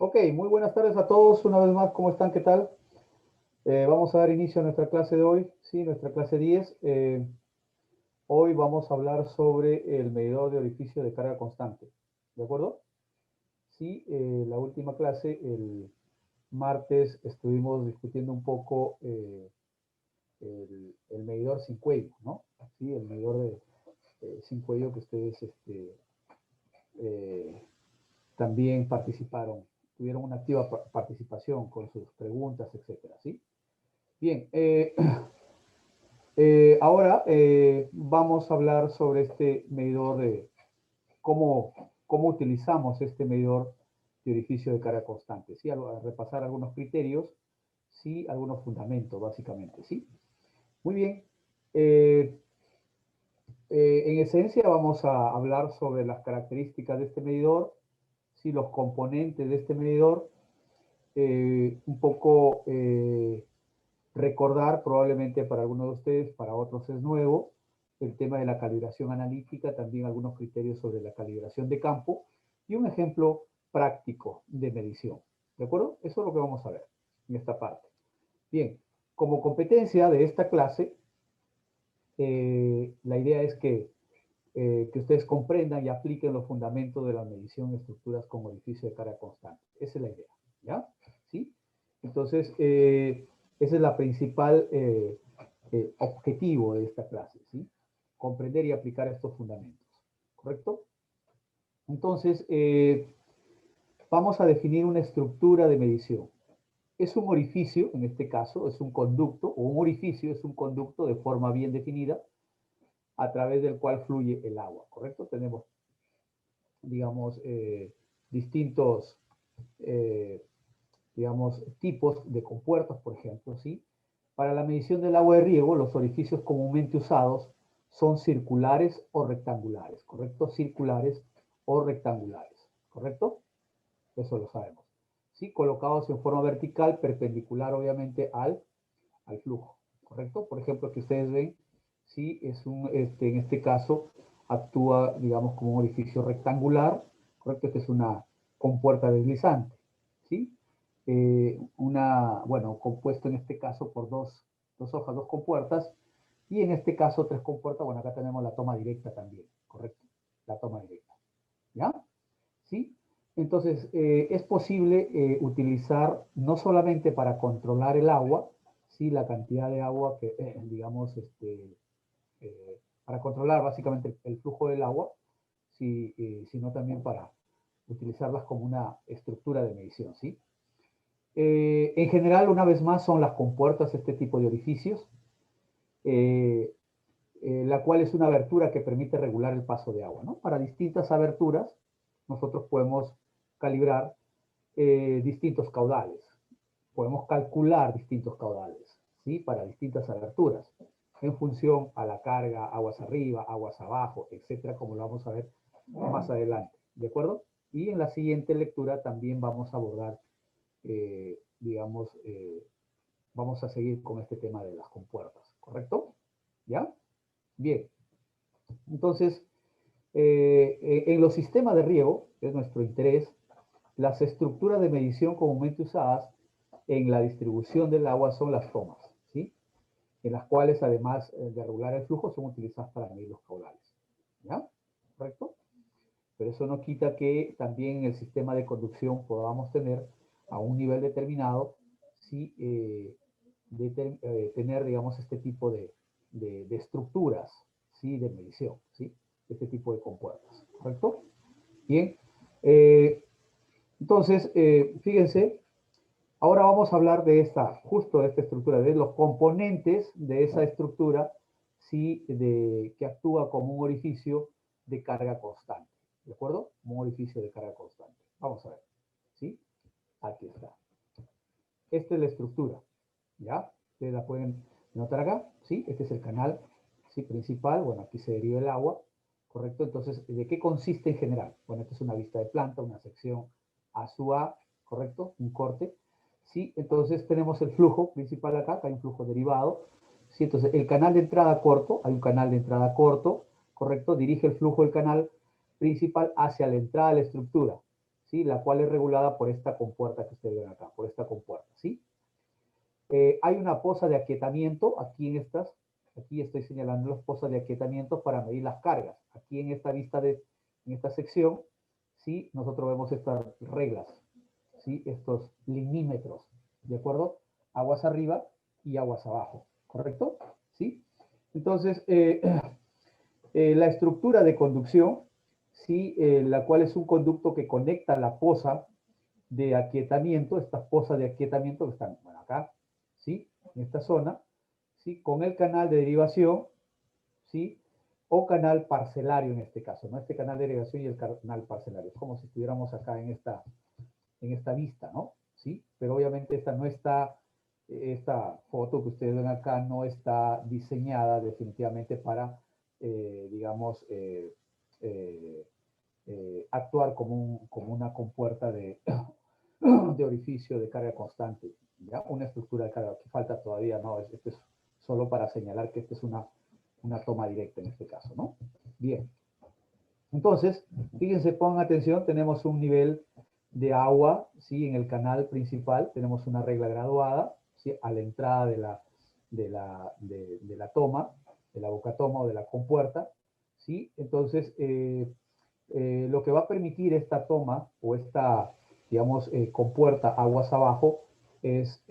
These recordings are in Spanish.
Ok, muy buenas tardes a todos. Una vez más, ¿cómo están? ¿Qué tal? Vamos a dar inicio a nuestra clase de hoy, sí, nuestra clase 10. Hoy vamos a hablar sobre el medidor de orificio de carga constante. ¿De acuerdo? Sí, la última clase, el martes, estuvimos discutiendo un poco el medidor sin cuello, ¿no? Sí, el medidor sin cuello que ustedes eh, también participaron, tuvieron una activa participación con sus preguntas, etcétera, ¿sí? Bien, ahora vamos a hablar sobre este medidor de cómo utilizamos este medidor de orificio de carga constante, ¿sí? A repasar algunos criterios, sí, algunos fundamentos, básicamente, ¿sí? Muy bien. Eh, en esencia vamos a hablar sobre las características de este medidor, sí, los componentes de este medidor, un poco recordar, probablemente para algunos de ustedes, para otros es nuevo, el tema de la calibración analítica, también algunos criterios sobre la calibración de campo y un ejemplo práctico de medición. ¿De acuerdo? Eso es lo que vamos a ver en esta parte. Bien, como competencia de esta clase, la idea es que ustedes comprendan y apliquen los fundamentos de la medición de estructuras con orificio de carga constante. Esa es la idea, ¿ya? ¿Sí? Entonces, ese es la principal objetivo de esta clase, ¿sí? Comprender y aplicar estos fundamentos, ¿correcto? Entonces, vamos a definir una estructura de medición. Es un orificio, en este caso, es un conducto, o un orificio es un conducto de forma bien definida, a través del cual fluye el agua, ¿correcto? Tenemos, digamos, distintos, eh, digamos, tipos de compuertas, por ejemplo, ¿sí? Para la medición del agua de riego, los orificios comúnmente usados son circulares o rectangulares, ¿correcto? Circulares o rectangulares, ¿correcto? Eso lo sabemos. ¿Sí? Colocados en forma vertical, perpendicular, obviamente, al flujo, ¿correcto? Por ejemplo, que ustedes ven, sí, en este caso, actúa, digamos, como un orificio rectangular, ¿correcto? Esta es una compuerta deslizante, ¿sí? Bueno, compuesto en este caso por dos hojas, dos compuertas, y en este caso tres compuertas, bueno, acá tenemos la toma directa también, ¿correcto? La toma directa, ¿ya? ¿Sí? Entonces, es posible utilizar no solamente para controlar el agua, ¿sí? La cantidad de agua que, digamos, para controlar básicamente el flujo del agua, ¿sí? Sino también para utilizarlas como una estructura de medición, ¿sí? En general, una vez más, son las compuertas este tipo de orificios, eh, la cual es una abertura que permite regular el paso de agua, ¿no? Para distintas aberturas, nosotros podemos calibrar distintos caudales. Podemos calcular distintos caudales, ¿sí? Para distintas aberturas, en función a la carga, aguas arriba, aguas abajo, etcétera, como lo vamos a ver más adelante, ¿de acuerdo? Y en la siguiente lectura también vamos a abordar, digamos, vamos a seguir con este tema de las compuertas, ¿correcto? ¿Ya? Bien. Entonces, en los sistemas de riego, que es nuestro interés, las estructuras de medición comúnmente usadas en la distribución del agua son las tomas, ¿sí? En las cuales, además de regular el flujo, son utilizadas para medir los caudales. ¿Ya? ¿Correcto? Pero eso no quita que también en el sistema de conducción podamos tener a un nivel determinado, ¿sí? Tener, digamos, este tipo de estructuras, ¿sí? De medición, ¿sí? Este tipo de compuertas, ¿correcto? Bien. Entonces, fíjense, ahora vamos a hablar de justo de esta estructura, de los componentes de esa estructura, ¿sí? Que actúa como un orificio de carga constante, ¿de acuerdo? Un orificio de carga constante. Vamos a ver, ¿sí? Aquí está. Esta es la estructura, ¿ya? Ustedes la pueden notar acá, ¿sí? Este es el canal, ¿sí? Principal, bueno, aquí se deriva el agua, ¿correcto? Entonces, ¿de qué consiste en general? Bueno, esta es una vista de planta, una sección A su A, ¿correcto? Un corte, ¿sí? Entonces tenemos el flujo principal acá hay un flujo derivado, ¿sí? Entonces, el canal de entrada corto, hay un canal de entrada corto, ¿correcto? Dirige el flujo del canal principal hacia la entrada de la estructura, ¿sí? La cual es regulada por esta compuerta que ustedes ven acá, por esta compuerta, ¿sí? Hay una poza de aquietamiento aquí en estas, aquí estoy señalando las pozas de aquietamiento para medir las cargas. Aquí en esta vista en esta sección, ¿sí? Nosotros vemos estas reglas, ¿sí? Estos limímetros, ¿de acuerdo? Aguas arriba y aguas abajo, ¿correcto? ¿Sí? Entonces, la estructura de conducción, ¿sí? La cual es un conducto que conecta la poza de aquietamiento, estas pozas de aquietamiento que están, bueno, acá, ¿sí? En esta zona, ¿sí? Con el canal de derivación, ¿sí? O canal parcelario en este caso, ¿no? Este canal de derivación y el canal parcelario. Es como si estuviéramos acá en esta vista, ¿no? ¿Sí? Pero obviamente esta no está, esta foto que ustedes ven acá no está diseñada definitivamente para, digamos, actuar como una compuerta de orificio de carga constante, ¿ya? Una estructura de carga que falta todavía, ¿no? Esto es solo para señalar que esta es una toma directa en este caso, ¿no? Bien. Entonces, fíjense, pongan atención, tenemos un nivel de agua, ¿sí? En el canal principal tenemos una regla graduada, ¿sí? A la entrada de la toma, de la boca toma o de la compuerta, ¿sí? Entonces, lo que va a permitir esta toma o esta, digamos, compuerta aguas abajo es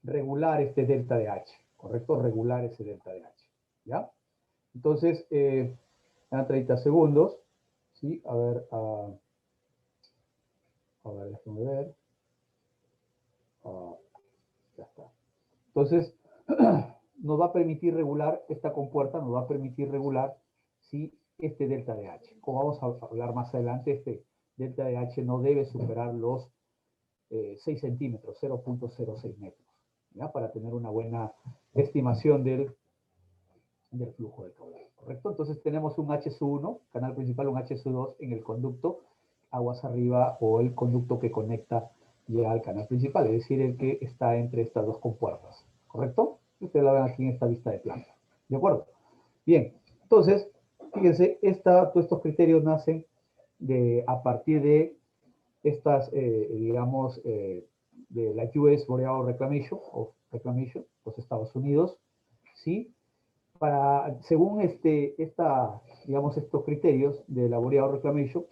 regular este delta de H, ¿correcto? Regular ese delta de H, ¿ya? Entonces, dan 30 segundos, ¿sí? A ver, déjenme ver. Ya está. Entonces, nos va a permitir regular, esta compuerta nos va a permitir regular, ¿sí? Este delta de H. Como vamos a hablar más adelante, este delta de H no debe superar los 6 centímetros, 0.06 metros, ¿ya? Para tener una buena estimación del flujo de caudal, ¿correcto? Entonces tenemos un H1, canal principal, un H2 en el conducto aguas arriba o el conducto que conecta ya al canal principal, es decir, el que está entre estas dos compuertas, ¿correcto? Ustedes la ven aquí en esta vista de planta, ¿de acuerdo? Bien, entonces, fíjense, todos estos criterios nacen a partir de estas, digamos, de la US Boreal Reclamation, los Estados Unidos, ¿sí? Según digamos, estos criterios de la Boreal Reclamation,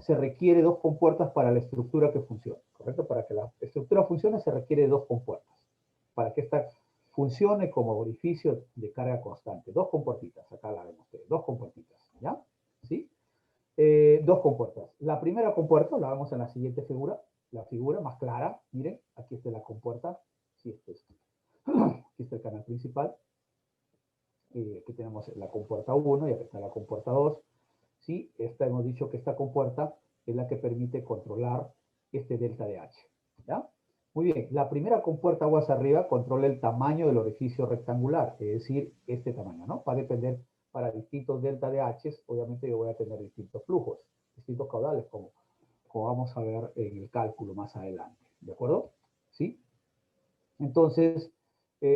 se requiere dos compuertas para la estructura que funcione, ¿correcto? Para que la estructura funcione se requiere dos compuertas. Para que esta funcione como orificio de carga constante. Dos compuertitas, acá la vemos, dos compuertitas, ¿ya? ¿Sí? Dos compuertas. La primera compuerta la vemos en la siguiente figura, la figura más clara, miren, aquí está la compuerta, sí, aquí está el canal principal, aquí tenemos la compuerta 1 y aquí está la compuerta 2, ¿sí? Hemos dicho que esta compuerta es la que permite controlar este delta de H, ¿ya? Muy bien, la primera compuerta aguas arriba controla el tamaño del orificio rectangular, es decir, este tamaño, ¿no? Va a depender para distintos delta de H, obviamente yo voy a tener distintos flujos, distintos caudales, como vamos a ver en el cálculo más adelante, ¿de acuerdo? ¿Sí? Entonces,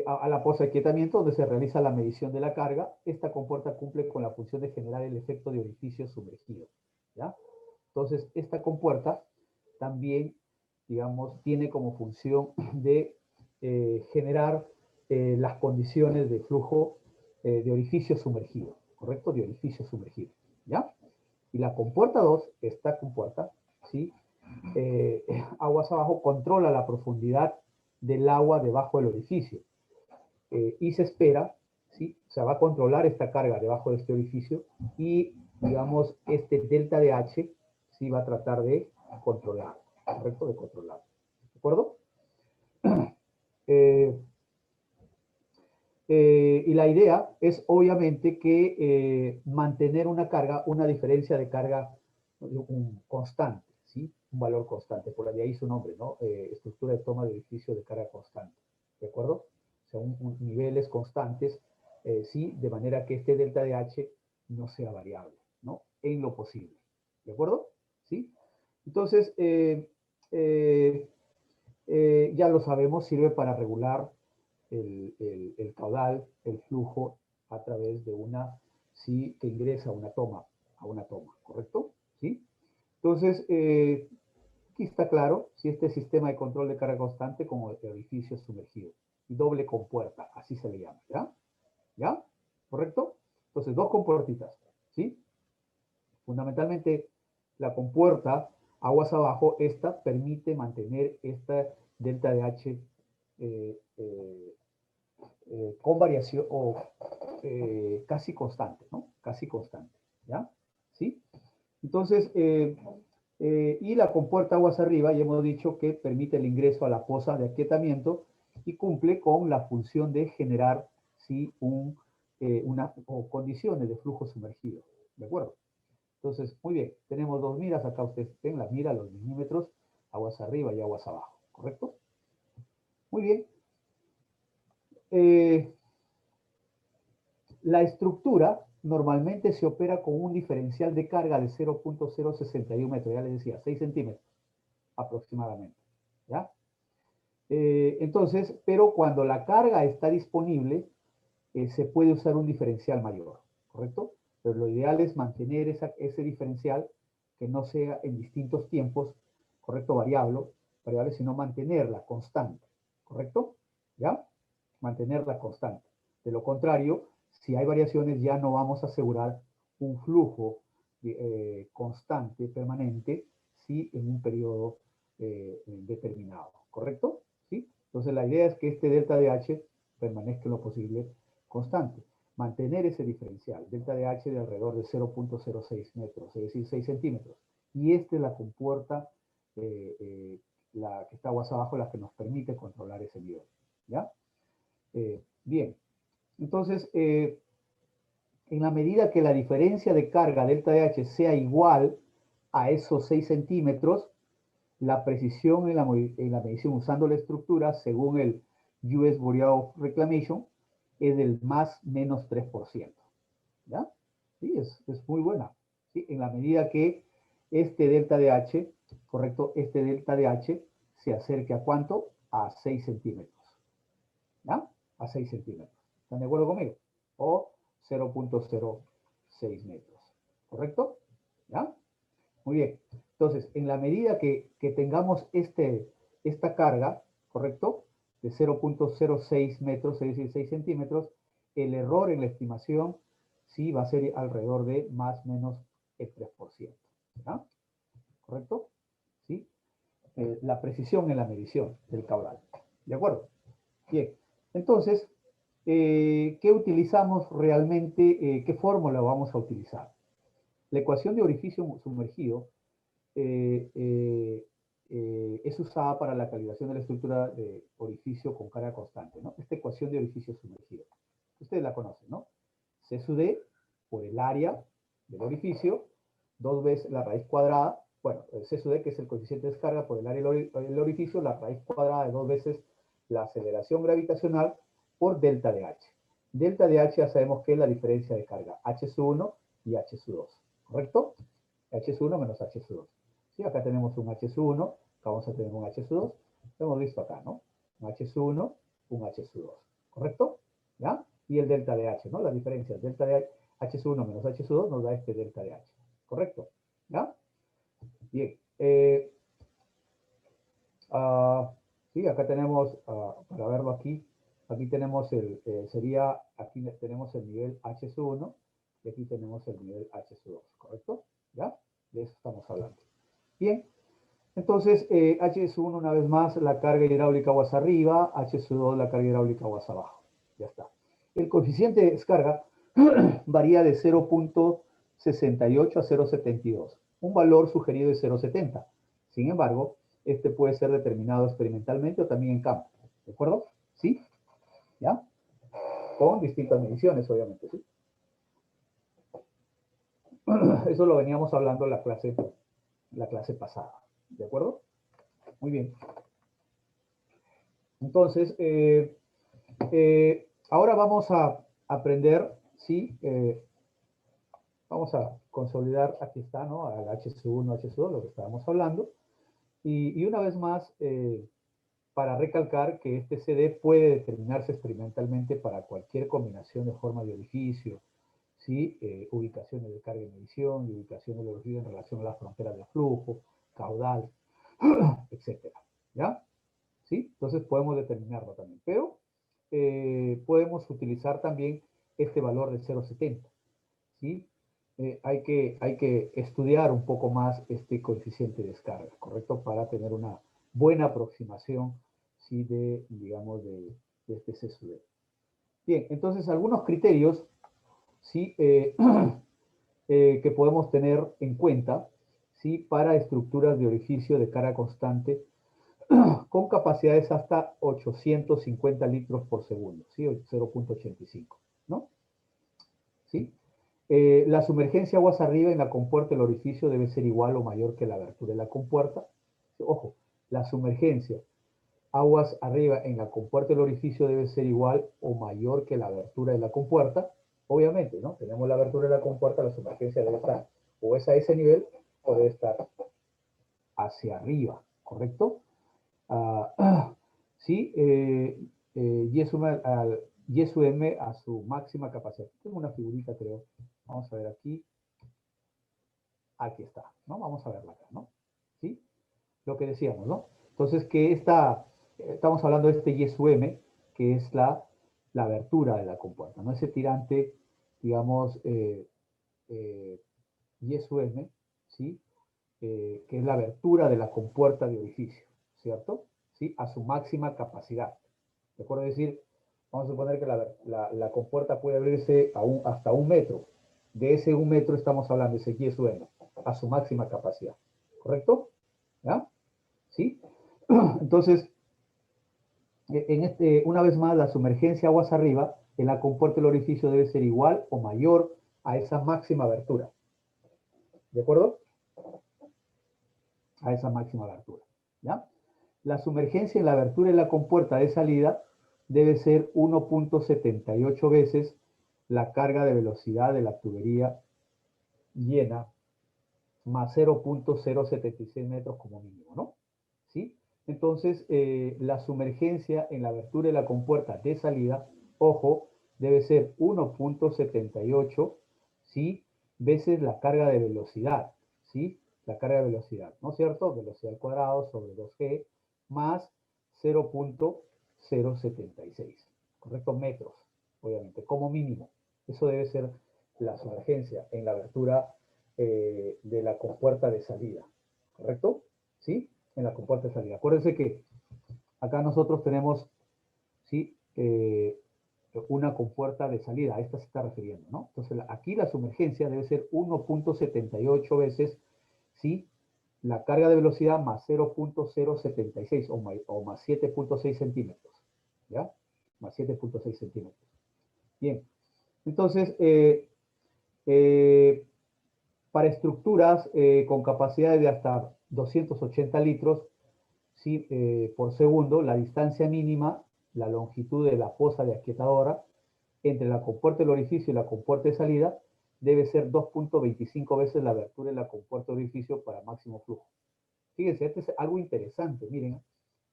a la posa de aquietamiento, donde se realiza la medición de la carga, esta compuerta cumple con la función de generar el efecto de orificio sumergido, ¿ya? Entonces, esta compuerta también, digamos, tiene como función de generar las condiciones de flujo de orificio sumergido, ¿correcto? De orificio sumergido, ¿ya? Y la compuerta 2, esta compuerta, ¿sí? Aguas abajo controla la profundidad del agua debajo del orificio y se espera, ¿sí? O sea, va a controlar esta carga debajo de este orificio y, digamos, este delta de H, ¿sí? Va a tratar de controlar, ¿correcto? De controlar, ¿de acuerdo? Y la idea es, obviamente, que mantener una diferencia de carga constante, ¿sí? Un valor constante, por de ahí su nombre, ¿no? Estructura de toma de edificio de carga constante, ¿de acuerdo? O sea, niveles constantes, ¿sí? De manera que este delta de H no sea variable, ¿no? En lo posible, ¿de acuerdo? ¿Sí? Entonces, ya lo sabemos, sirve para regular el caudal, el flujo a través de sí, que ingresa a una toma, ¿correcto? ¿Sí? Entonces, aquí está claro si este sistema de control de carga constante como el orificio sumergido. Y doble compuerta, así se le llama, ¿ya? ¿Ya? ¿Correcto? Entonces, dos compuertitas, ¿sí? Fundamentalmente, la compuerta aguas abajo, esta permite mantener esta delta de H con variación o casi constante, ¿no? Casi constante, ¿ya? ¿Sí? Entonces, y la compuerta aguas arriba, ya hemos dicho que permite el ingreso a la fosa de aquietamiento y cumple con la función de generar, ¿sí? O condiciones de flujo sumergido, ¿de acuerdo? Entonces, muy bien, tenemos dos miras, acá ustedes ven la mira, los milímetros, aguas arriba y aguas abajo, ¿correcto? Muy bien. La estructura normalmente se opera con un diferencial de carga de 0.061 metros, ya les decía, 6 centímetros aproximadamente, ¿ya? Entonces, pero cuando la carga está disponible, se puede usar un diferencial mayor, ¿correcto? Pero lo ideal es mantener ese diferencial que no sea en distintos tiempos, ¿correcto? Variable, sino mantenerla constante, ¿correcto? ¿Ya? Mantenerla constante. De lo contrario, si hay variaciones, ya no vamos a asegurar un flujo constante, permanente, ¿sí? En un periodo determinado, ¿correcto? ¿Sí? Entonces la idea es que este delta de H permanezca en lo posible constante. Mantener ese diferencial, delta de H de alrededor de 0.06 metros, es decir, 6 centímetros. Y esta es la compuerta, la que está aguas abajo, la que nos permite controlar ese nivel. ¿Ya? Bien, entonces, en la medida que la diferencia de carga delta de H sea igual a esos 6 centímetros, la precisión en la medición usando la estructura, según el US Bureau of Reclamation, es del más menos 3%. ¿Ya? Sí, es muy buena. ¿Sí? En la medida que este delta de H, correcto, este delta de H se acerque a ¿cuánto? A 6 centímetros. ¿Ya? A 6 centímetros. ¿Están de acuerdo conmigo? O 0.06 metros. ¿Correcto? ¿Ya? Muy bien. Entonces, en la medida que tengamos esta carga, ¿correcto? De 0.06 metros, es decir, 6 centímetros, el error en la estimación sí va a ser alrededor de más o menos el 3%. ¿Ya? ¿Correcto? ¿Sí? La precisión en la medición del caudal. ¿De acuerdo? Bien. Entonces, ¿qué utilizamos realmente? ¿Qué fórmula vamos a utilizar? La ecuación de orificio sumergido es usada para la calibración de la estructura de orificio con carga constante, ¿no? Esta ecuación de orificio sumergido. Ustedes la conocen, ¿no? C sub D por el área del orificio, 2 veces la raíz cuadrada, bueno, el C sub D, que es el coeficiente de descarga por el área del orificio, la raíz cuadrada de 2 veces la aceleración gravitacional por delta de H. Delta de H ya sabemos que es la diferencia de carga, H sub 1 y H sub 2, ¿correcto? H sub 1 menos H sub 2. ¿Sí? Acá tenemos un H sub 1, acá vamos a tener un H sub 2, lo hemos visto acá, ¿no? Un H sub 1, un H sub 2, ¿correcto? ¿Ya? Y el delta de H, ¿no? La diferencia, delta de H sub 1 menos H sub 2 nos da este delta de H, ¿correcto? ¿Ya? Bien. Sí, acá tenemos, para verlo aquí tenemos aquí tenemos el nivel H sub 1 y aquí tenemos el nivel H sub 2, ¿correcto? ¿Ya? De eso estamos hablando. Bien, entonces H sub 1 una vez más, la carga hidráulica aguas arriba, H sub 2 la carga hidráulica aguas abajo. Ya está. El coeficiente de descarga varía de 0.68 a 0.72, un valor sugerido de 0.70. Sin embargo, este puede ser determinado experimentalmente o también en campo. ¿De acuerdo? ¿Sí? ¿Ya? Con distintas mediciones, obviamente, ¿sí? Eso lo veníamos hablando en la clase pasada. ¿De acuerdo? Muy bien. Entonces, ahora vamos a aprender, ¿sí? Vamos a consolidar, aquí está, ¿no? Al H1, H2, lo que estábamos hablando. Y una vez más, para recalcar que este CD puede determinarse experimentalmente para cualquier combinación de forma de orificio, ¿sí? Ubicaciones de carga y medición, y ubicaciones de los ríos en relación a las fronteras de flujo, caudal, etcétera, ¿ya? ¿Sí? Entonces podemos determinarlo también, pero podemos utilizar también este valor de 0,70, ¿sí? Hay que estudiar un poco más este coeficiente de descarga, ¿correcto? Para tener una buena aproximación, ¿sí? De, digamos, de este CSUD. Bien, entonces algunos criterios, ¿sí? Que podemos tener en cuenta, ¿sí? Para estructuras de orificio de carga constante con capacidades hasta 850 litros por segundo, ¿sí? 0,85, ¿no? ¿Sí? La sumergencia aguas arriba en la compuerta del orificio debe ser igual o mayor que la abertura de la compuerta. Ojo, la sumergencia aguas arriba en la compuerta del orificio debe ser igual o mayor que la abertura de la compuerta. Obviamente, ¿no? Tenemos la abertura de la compuerta, la sumergencia debe estar o es a ese nivel o debe estar hacia arriba, ¿correcto? Sí, y sum m a su máxima capacidad. Tengo una figurita, creo. Vamos a ver aquí. Aquí está, ¿no? Vamos a verla acá, ¿no? ¿Sí? Lo que decíamos, ¿no? Entonces, que estamos hablando de este YSUM, que es la abertura de la compuerta, ¿no? Ese tirante, digamos, YSUM, ¿sí? Que es la abertura de la compuerta de orificio, ¿cierto? ¿Sí? A su máxima capacidad. ¿De acuerdo? Es decir, vamos a suponer que la compuerta puede abrirse hasta 1 metro. De ese 1 metro estamos hablando, ese YSUM, a su máxima capacidad. ¿Correcto? ¿Ya? ¿Sí? Entonces, una vez más, la sumergencia aguas arriba en la compuerta del orificio debe ser igual o mayor a esa máxima abertura. ¿De acuerdo? A esa máxima abertura. ¿Ya? La sumergencia en la abertura de la compuerta de salida debe ser 1,78 veces la carga de velocidad de la tubería llena más 0,076 metros como mínimo, ¿no? ¿Sí? Entonces, la sumergencia en la abertura de la compuerta de salida, ojo, debe ser 1,78, ¿sí? Veces la carga de velocidad, ¿sí? La carga de velocidad, ¿no es cierto? Velocidad al cuadrado sobre 2G más 0,076, ¿correcto? Metros, obviamente, como mínimo. Eso debe ser la sumergencia en la abertura de la compuerta de salida, ¿correcto? ¿Sí? En la compuerta de salida. Acuérdense que acá nosotros tenemos, ¿sí? Una compuerta de salida, a esta se está refiriendo, ¿no? Entonces, aquí la sumergencia debe ser 1,78 veces, ¿sí? La carga de velocidad más 0,076 o más 7,6 centímetros, ¿ya? Más 7,6 centímetros. Bien, entonces, para estructuras con capacidades de hasta 280 litros, ¿sí? Por segundo, la distancia mínima, la longitud de la fosa de aquietadora entre la compuerta del orificio y la compuerta de salida debe ser 2,25 veces la abertura de la compuerta de orificio para máximo flujo. Fíjense, este es algo interesante, miren,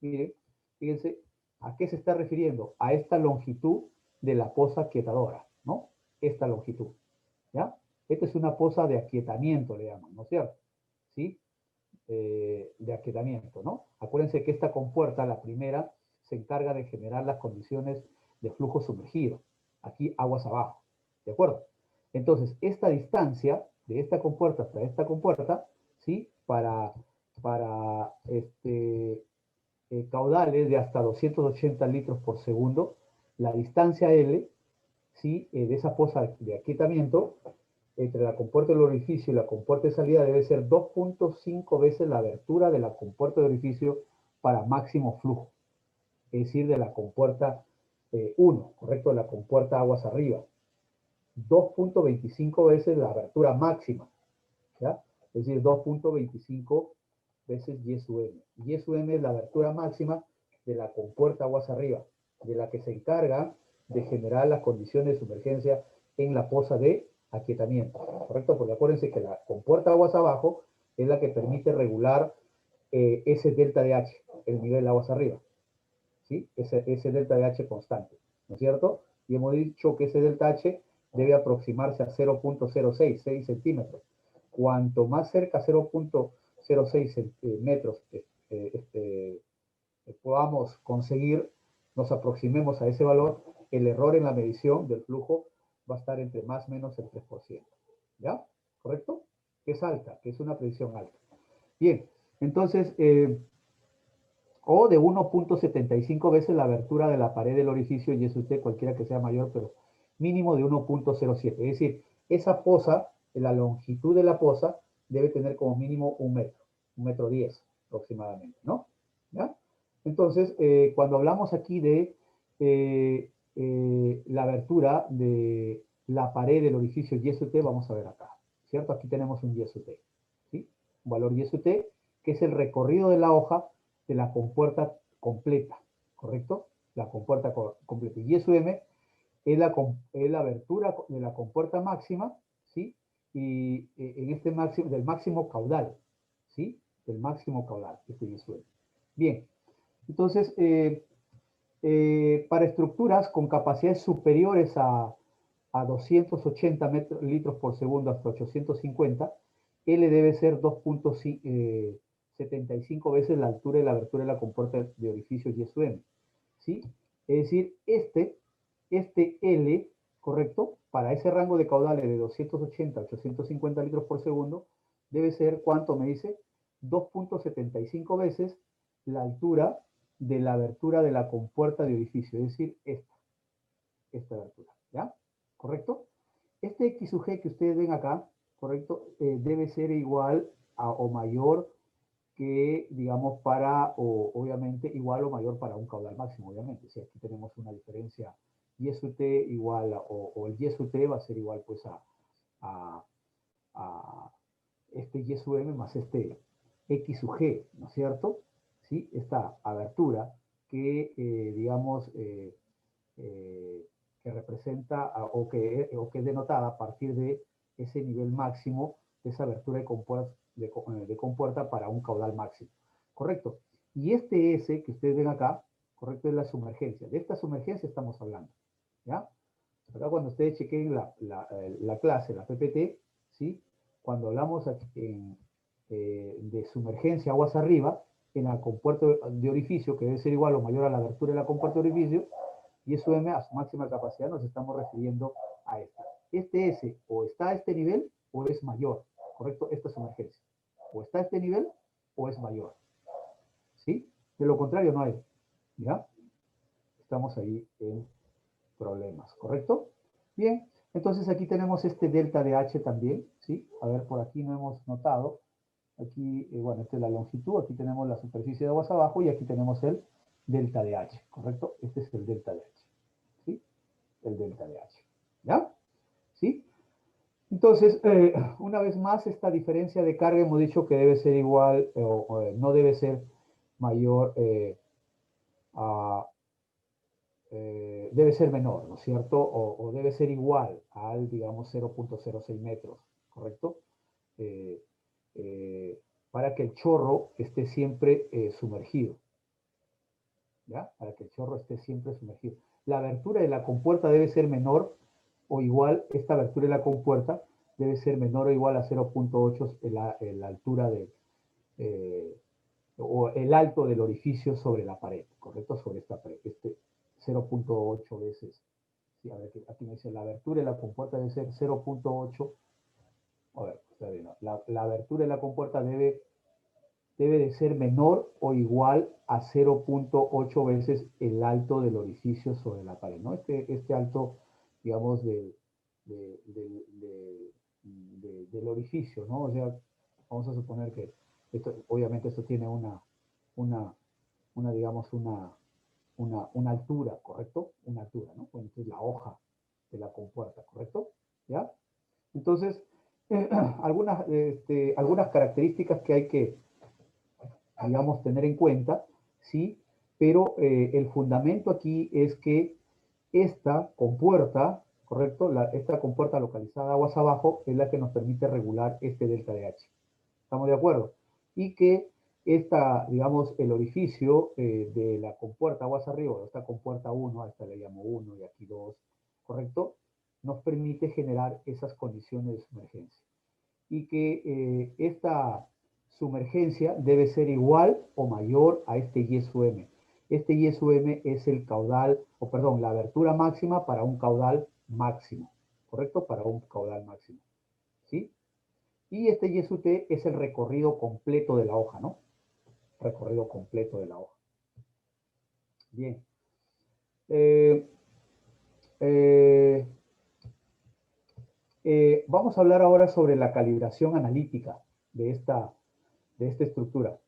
miren, fíjense, ¿a qué se está refiriendo? A esta longitud de la fosa aquietadora, ¿no? Esta longitud, ¿ya? Esta es una fosa de aquietamiento, le llaman, ¿no es cierto? ¿Sí? De aquietamiento, ¿no? Acuérdense que esta compuerta, la primera, se encarga de generar las condiciones de flujo sumergido. Aquí aguas abajo, ¿de acuerdo? Entonces, esta distancia de esta compuerta hasta esta compuerta, ¿sí? Para caudales de hasta 280 litros por segundo, la distancia L, ¿sí? De esa fosa de aquietamiento, entre la compuerta del orificio y la compuerta de salida debe ser 2,5 veces la abertura de la compuerta de orificio para máximo flujo, es decir, de la compuerta 1, ¿correcto? De la compuerta aguas arriba. 2,25 veces la abertura máxima, ¿ya? Es decir, 2,25 veces YSUM. YSUM es la abertura máxima de la compuerta aguas arriba, de la que se encarga de generar las condiciones de sumergencia en la fosa de aquietamiento, ¿correcto? Porque acuérdense que la compuerta aguas abajo es la que permite regular ese delta de H, el nivel de aguas arriba, ¿sí? Ese delta de H constante, ¿no es cierto? Y hemos dicho que ese delta H debe aproximarse a 0.06, 6 centímetros. Cuanto más cerca a 0.06 metros podamos conseguir, nos aproximemos a ese valor, el error en la medición del flujo va a estar entre más o menos el 3%. ¿Ya? ¿Correcto? Que es alta, que es una presión alta. Bien, entonces, o de 1.75 veces la abertura de la pared del orificio, y eso usted cualquiera que sea mayor, pero mínimo de 1.07. Es decir, esa poza, la longitud de la poza, debe tener como mínimo 1 metro 10 aproximadamente, ¿no? ¿Ya? Entonces, cuando hablamos aquí de la abertura de la pared del orificio YSUT, vamos a ver acá, ¿cierto? Aquí tenemos un YSUT, ¿sí? Un valor YSUT, que es el recorrido de la hoja de la compuerta completa, ¿correcto? La compuerta completa. Y YSUM es la abertura de la compuerta máxima, ¿sí? Y en este máximo, del máximo caudal, ¿sí? Del máximo caudal, este YSUM. Bien, entonces, para estructuras con capacidades superiores a 280 litros por segundo hasta 850, L debe ser 2.75 veces la altura y la abertura de la compuerta de orificio YSUM, ¿sí? Es decir, este L, ¿correcto? Para ese rango de caudales de 280 a 850 litros por segundo, debe ser, ¿cuánto me dice? 2.75 veces la altura de la abertura de la compuerta de orificio, es decir, esta abertura, ¿ya? ¿Correcto? Este X sub G que ustedes ven acá, ¿correcto? Debe ser igual o mayor que, digamos, obviamente, igual o mayor para un caudal máximo, obviamente. Si aquí tenemos una diferencia Y sub T igual, o el Y sub T va a ser igual, pues, a este Y sub M más este X sub G, ¿no es cierto? ¿Sí? Esta abertura que, digamos, que representa o que es denotada a partir de ese nivel máximo de esa abertura de compuerta para un caudal máximo. ¿Correcto? Y este S que ustedes ven acá, ¿correcto? Es la sumergencia. De esta sumergencia estamos hablando. ¿Ya? Acá cuando ustedes chequen la clase, la PPT, ¿sí? Cuando hablamos de sumergencia aguas arriba, en la compuerta de orificio, que debe ser igual o mayor a la abertura de la compuerta de orificio, y eso M a su máxima capacidad, nos estamos refiriendo a esto. Este S o está a este nivel o es mayor, ¿correcto? Esta sumergencia. O está a este nivel o es mayor. ¿Sí? De lo contrario no hay. ¿Ya? Estamos ahí en problemas, ¿correcto? Bien, entonces aquí tenemos este delta de H también, ¿sí? A ver, por aquí no hemos notado. Aquí, bueno, esta es la longitud, aquí tenemos la superficie de aguas abajo y aquí tenemos el delta de H, ¿correcto? Este es el delta de H, ¿sí? El delta de H, ¿ya? ¿Sí? Entonces, una vez más, esta diferencia de carga hemos dicho que debe ser igual o no debe ser mayor a debe ser menor, ¿no es cierto? O debe ser igual al, digamos, 0.06 metros, ¿correcto? Eh, eh, para que el chorro esté siempre sumergido, ¿ya? Para que el chorro esté siempre sumergido. La abertura de la compuerta debe ser menor o igual, esta abertura de la compuerta debe ser menor o igual a 0.8 la altura o el alto del orificio sobre la pared, ¿correcto? Sobre esta pared, 0.8 veces. Sí, a ver, aquí me dice la abertura de la compuerta debe ser 0.8. A ver, está bien, ¿no? La abertura de la compuerta debe de ser menor o igual a 0.8 veces el alto del orificio sobre la pared, ¿no? Este alto, digamos, del orificio, ¿no? O sea, vamos a suponer que obviamente esto tiene digamos, una altura, ¿correcto? Una altura, ¿no? Bueno, entonces la hoja de la compuerta, ¿correcto? ¿Ya? Entonces, algunas características que hay que, digamos, tener en cuenta, ¿sí? Pero el fundamento aquí es que esta compuerta, ¿correcto? Esta compuerta localizada aguas abajo es la que nos permite regular este delta de H. ¿Estamos de acuerdo? Y que digamos, el orificio de la compuerta aguas arriba, esta compuerta 1, a esta le llamo 1 y aquí 2, ¿correcto? nos permite generar esas condiciones de sumergencia. Y que esta sumergencia debe ser igual o mayor a este Y sub m. Este Y sub m es el caudal, o perdón, la abertura máxima para un caudal máximo, ¿correcto? Para un caudal máximo, ¿sí? Y este Y sub t es el recorrido completo de la hoja, ¿no? Recorrido completo de la hoja. Bien. Vamos a hablar ahora sobre la calibración analítica de esta estructura.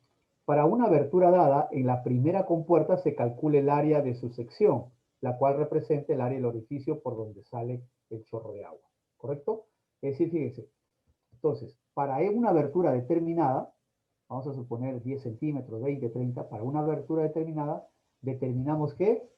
Para una abertura dada, en la primera compuerta se calcula el área de su sección, la cual representa el área del orificio por donde sale el chorro de agua, ¿correcto? Es decir, fíjense, entonces, para una abertura determinada, vamos a suponer 10 centímetros, 20, 30, para una abertura determinada, determinamos ¿qué?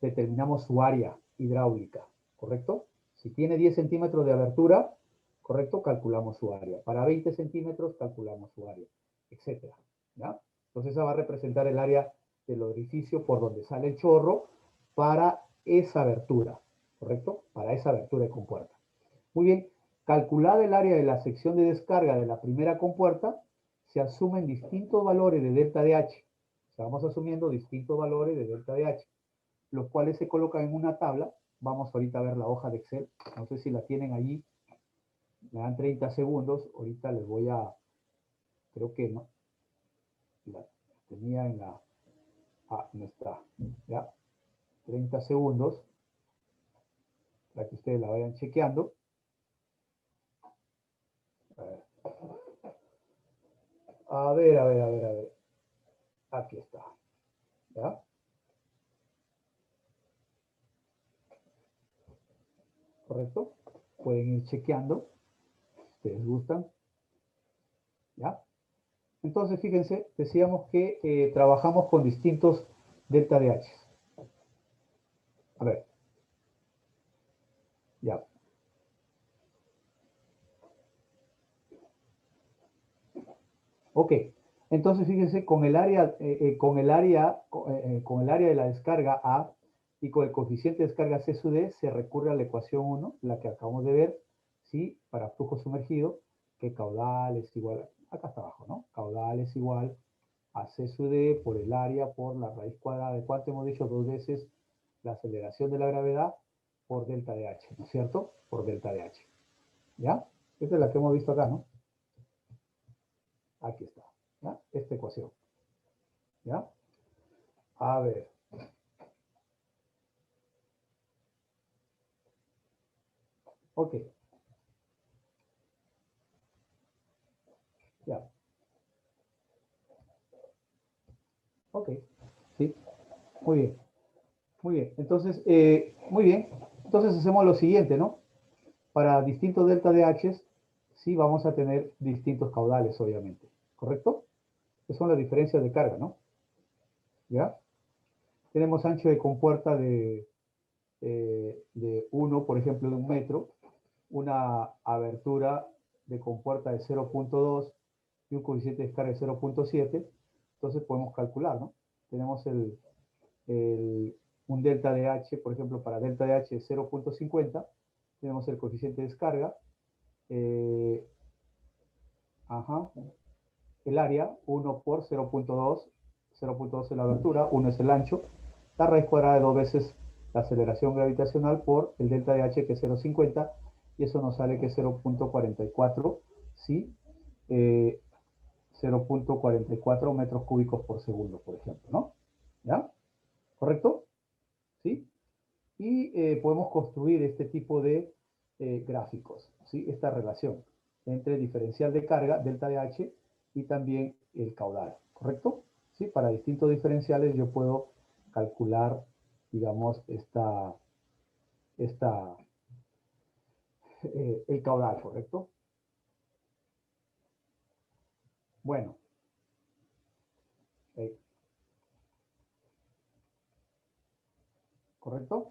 Determinamos su área hidráulica, ¿correcto? Si tiene 10 centímetros de abertura, ¿correcto? Calculamos su área. Para 20 centímetros, calculamos su área, etcétera, ¿ya? Entonces, esa va a representar el área del orificio por donde sale el chorro para esa abertura, ¿correcto? Para esa abertura de compuerta. Muy bien, calculada el área de la sección de descarga de la primera compuerta, se asumen distintos valores de delta de H. O sea, vamos asumiendo distintos valores de delta de H, los cuales se colocan en una tabla. Vamos ahorita a ver la hoja de Excel. No sé si la tienen allí. Me dan 30 segundos. Ahorita les voy a... Creo que no. La tenía en la... Ah, no está. Ya. 30 segundos. Para que ustedes la vayan chequeando. A ver. Aquí está. ¿Ya? ¿Correcto? Pueden ir chequeando. Si ustedes gustan. ¿Ya? Entonces, fíjense, decíamos que trabajamos con distintos delta de H. A ver. Ya. Ok. Entonces, fíjense, con el área de la descarga A y con el coeficiente de descarga C sub D, se recurre a la ecuación 1, la que acabamos de ver, ¿sí? Para flujo sumergido, que caudal es igual, acá está abajo, ¿no? Caudal es igual a C sub D por el área por la raíz cuadrada de cuánto hemos dicho 2 veces la aceleración de la gravedad por delta de H, ¿no es cierto? Por delta de H. ¿Ya? Esta es la que hemos visto acá, ¿no? Aquí está, ¿ya? Esta ecuación. ¿Ya? A ver. Ok. Ya. Ok. Sí. Muy bien. Muy bien. Entonces, muy bien. Entonces hacemos lo siguiente, ¿no? Para distintos delta de H, sí vamos a tener distintos caudales, obviamente. ¿Correcto? Esas son las diferencias de carga, ¿no? ¿Ya? Tenemos ancho de compuerta de 1, por ejemplo, de 1 metro, una abertura de compuerta de 0.2 y un coeficiente de descarga de 0.7, entonces podemos calcular, ¿no? Tenemos un delta de H, por ejemplo, para delta de H de 0.50, tenemos el coeficiente de descarga, ajá, el área, 1 por 0.2, 0.2 es la abertura, 1 es el ancho, la raíz cuadrada de 2 veces la aceleración gravitacional por el delta de H, que es 0.50, y eso nos sale que es 0.44, ¿sí? 0.44 metros cúbicos por segundo, por ejemplo, ¿no? ¿Ya? ¿Correcto? ¿Sí? Y podemos construir este tipo de gráficos, ¿sí? Esta relación entre diferencial de carga, delta de H, y también el caudal, ¿correcto? ¿Sí? Para distintos diferenciales yo puedo calcular, digamos, el caudal, ¿correcto? Bueno, eh, ¿correcto?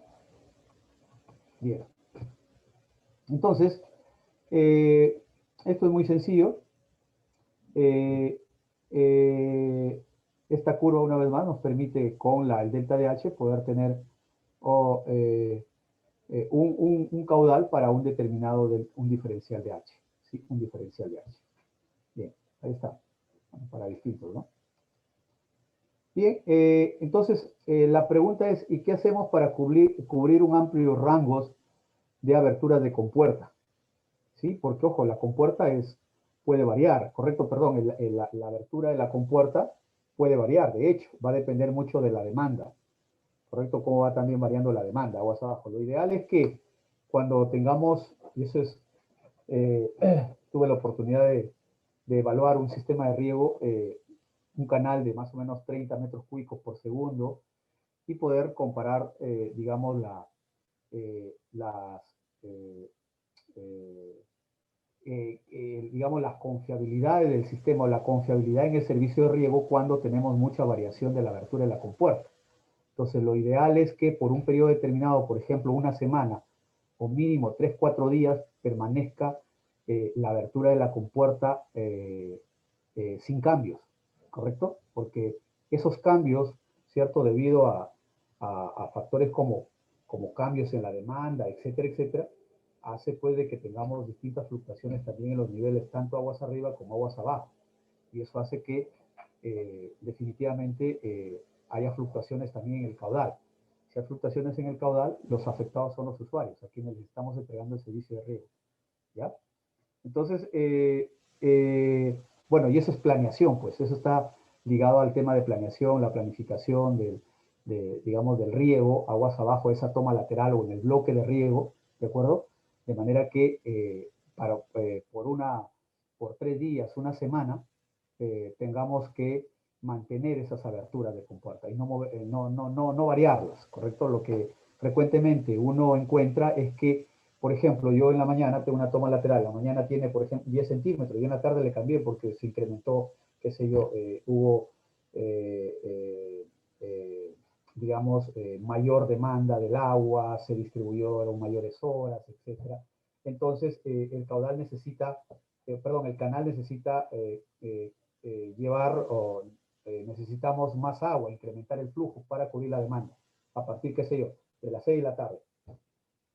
Bien. Entonces, esto es muy sencillo. Eh, eh, esta curva, una vez más, nos permite con el delta de H poder tener un caudal para un determinado, un diferencial de H. ¿Sí? Un diferencial de H. Bien, ahí está. Para distintos, ¿no? Bien, entonces la pregunta es, ¿y qué hacemos para cubrir un amplio rango de aberturas de compuerta? ¿Sí? Porque, ojo, la compuerta puede variar, correcto, perdón, la abertura de la compuerta puede variar, de hecho, va a depender mucho de la demanda, correcto, cómo va también variando la demanda, aguas abajo. Lo ideal es que cuando tengamos, y eso es, tuve la oportunidad de evaluar un sistema de riego, un canal de más o menos 30 metros cúbicos por segundo, y poder comparar, digamos, las digamos, las confiabilidades del sistema o la confiabilidad en el servicio de riego cuando tenemos mucha variación de la abertura de la compuerta. Entonces, lo ideal es que por un periodo determinado, por ejemplo, una semana o mínimo 3, 4 días, permanezca la abertura de la compuerta sin cambios, ¿correcto? Porque esos cambios, ¿cierto? Debido a factores como cambios en la demanda, etcétera, etcétera, hace pues de que tengamos distintas fluctuaciones también en los niveles, tanto aguas arriba como aguas abajo. Y eso hace que definitivamente haya fluctuaciones también en el caudal. Si hay fluctuaciones en el caudal, los afectados son los usuarios, a quienes les estamos entregando el servicio de riego. ¿Ya? Entonces, bueno, y eso es planeación, pues eso está ligado al tema de planeación, la planificación digamos, del riego, aguas abajo, esa toma lateral o en el bloque de riego, ¿de acuerdo? De manera que por 3 días, una semana, tengamos que mantener esas aberturas de compuerta y no variarlas, ¿correcto? Lo que frecuentemente uno encuentra es que, por ejemplo, yo en la mañana tengo una toma lateral, la mañana tiene, por ejemplo, 10 centímetros, y en la tarde le cambié porque se incrementó, qué sé yo, hubo, digamos, mayor demanda del agua, se distribuyeron mayores horas, etcétera. Entonces, el caudal necesita, perdón, el canal necesita llevar o necesitamos más agua, incrementar el flujo para cubrir la demanda, a partir, qué sé yo, de las 6 de la tarde.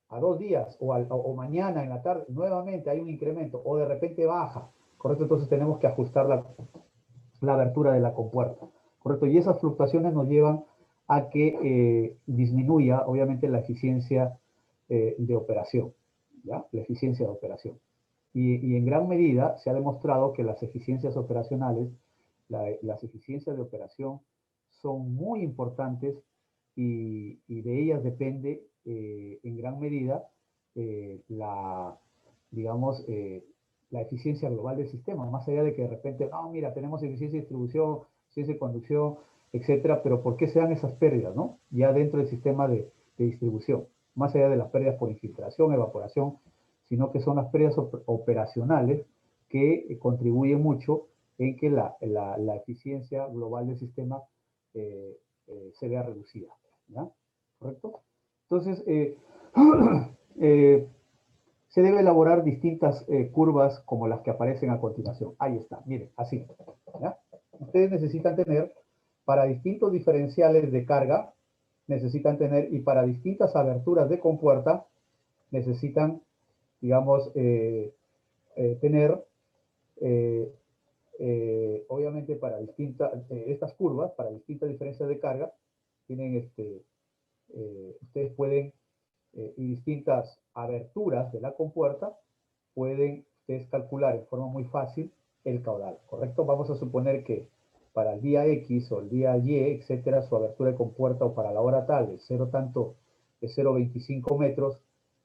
A 2 días o mañana en la tarde, nuevamente hay un incremento o de repente baja, ¿correcto? Entonces tenemos que ajustar la abertura de la compuerta, ¿correcto? Y esas fluctuaciones nos llevan a que disminuya, obviamente, la eficiencia de operación, ¿ya? La eficiencia de operación. Y en gran medida se ha demostrado que las eficiencias operacionales, las eficiencias de operación son muy importantes y de ellas depende en gran medida digamos, la eficiencia global del sistema, más allá de que de repente, no, mira, tenemos eficiencia de distribución, eficiencia de conducción, etcétera, pero ¿por qué se dan esas pérdidas, no? Ya dentro del sistema de distribución, más allá de las pérdidas por infiltración, evaporación, sino que son las pérdidas operacionales que contribuyen mucho en que la eficiencia global del sistema se vea reducida, ¿ya? ¿Correcto? Entonces, se debe elaborar distintas curvas como las que aparecen a continuación. Ahí está, miren, así. ¿Ya? Ustedes necesitan tener, para distintos diferenciales de carga, necesitan tener, y para distintas aberturas de compuerta, necesitan, digamos, tener, eh, obviamente para distintas, estas curvas, para distintas diferencias de carga, tienen, ustedes pueden, y distintas aberturas de la compuerta, pueden ustedes calcular en forma muy fácil el caudal, ¿correcto? Vamos a suponer que para el día X o el día Y, etcétera, su abertura de compuerta o para la hora tal de 0,25 metros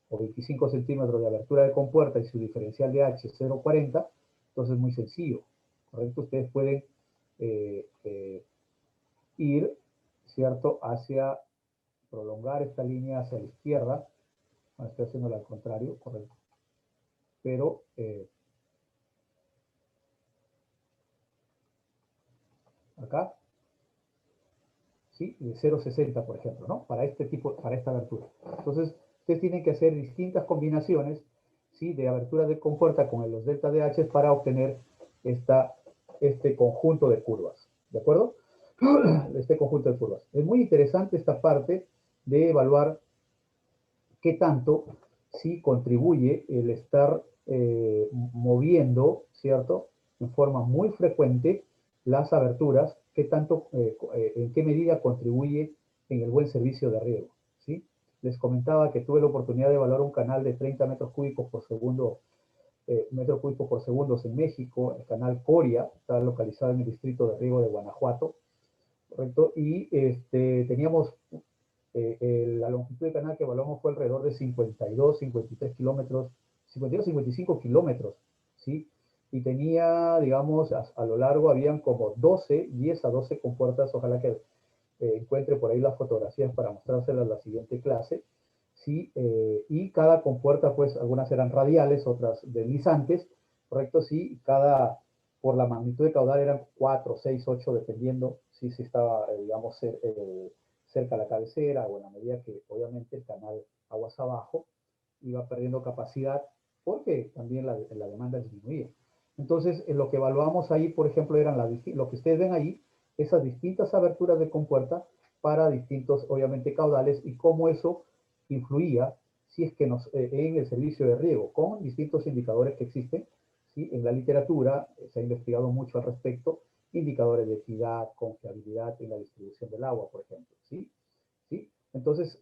o 25 centímetros de abertura de compuerta y su diferencial de H 0,40, entonces es muy sencillo, ¿correcto? Ustedes pueden ir, ¿cierto?, hacia, prolongar esta línea hacia la izquierda, bueno, estoy haciéndolo al contrario, correcto, pero acá, ¿sí? De 0,60, por ejemplo, ¿no? Para este tipo, para esta abertura. Entonces, ustedes tienen que hacer distintas combinaciones, ¿sí? De abertura de compuerta con los delta de H para obtener este conjunto de curvas, ¿de acuerdo? Este conjunto de curvas. Es muy interesante esta parte de evaluar qué tanto sí contribuye el estar moviendo, ¿cierto? En forma muy frecuente las aberturas, qué tanto, en qué medida contribuye en el buen servicio de riego, ¿sí? Les comentaba que tuve la oportunidad de evaluar un canal de 30 metros cúbicos por segundo, metros cúbicos por segundos en México, el canal Coria, está localizado en el distrito de riego de Guanajuato, ¿correcto? Y teníamos la longitud de canal que evaluamos fue alrededor de 52, 53 kilómetros, 52, 55 kilómetros, ¿sí? Y tenía, digamos, a lo largo habían como 12, 10 a 12 compuertas, ojalá que encuentre por ahí las fotografías para mostrárselas en la siguiente clase, ¿sí? Y cada compuerta, pues, algunas eran radiales, otras deslizantes, ¿correcto? Sí, cada, por la magnitud de caudal eran 4, 6, 8, dependiendo, sí, si estaba, digamos, cerca de la cabecera o en la medida que, obviamente, el canal aguas abajo iba perdiendo capacidad porque también la demanda disminuía. Entonces, lo que evaluamos ahí, por ejemplo, eran lo que ustedes ven ahí, esas distintas aberturas de compuerta para distintos, obviamente, caudales y cómo eso influía si es que en el servicio de riego, con distintos indicadores que existen, ¿sí? En la literatura se ha investigado mucho al respecto, indicadores de equidad, confiabilidad en la distribución del agua, por ejemplo, ¿sí? ¿Sí? Entonces,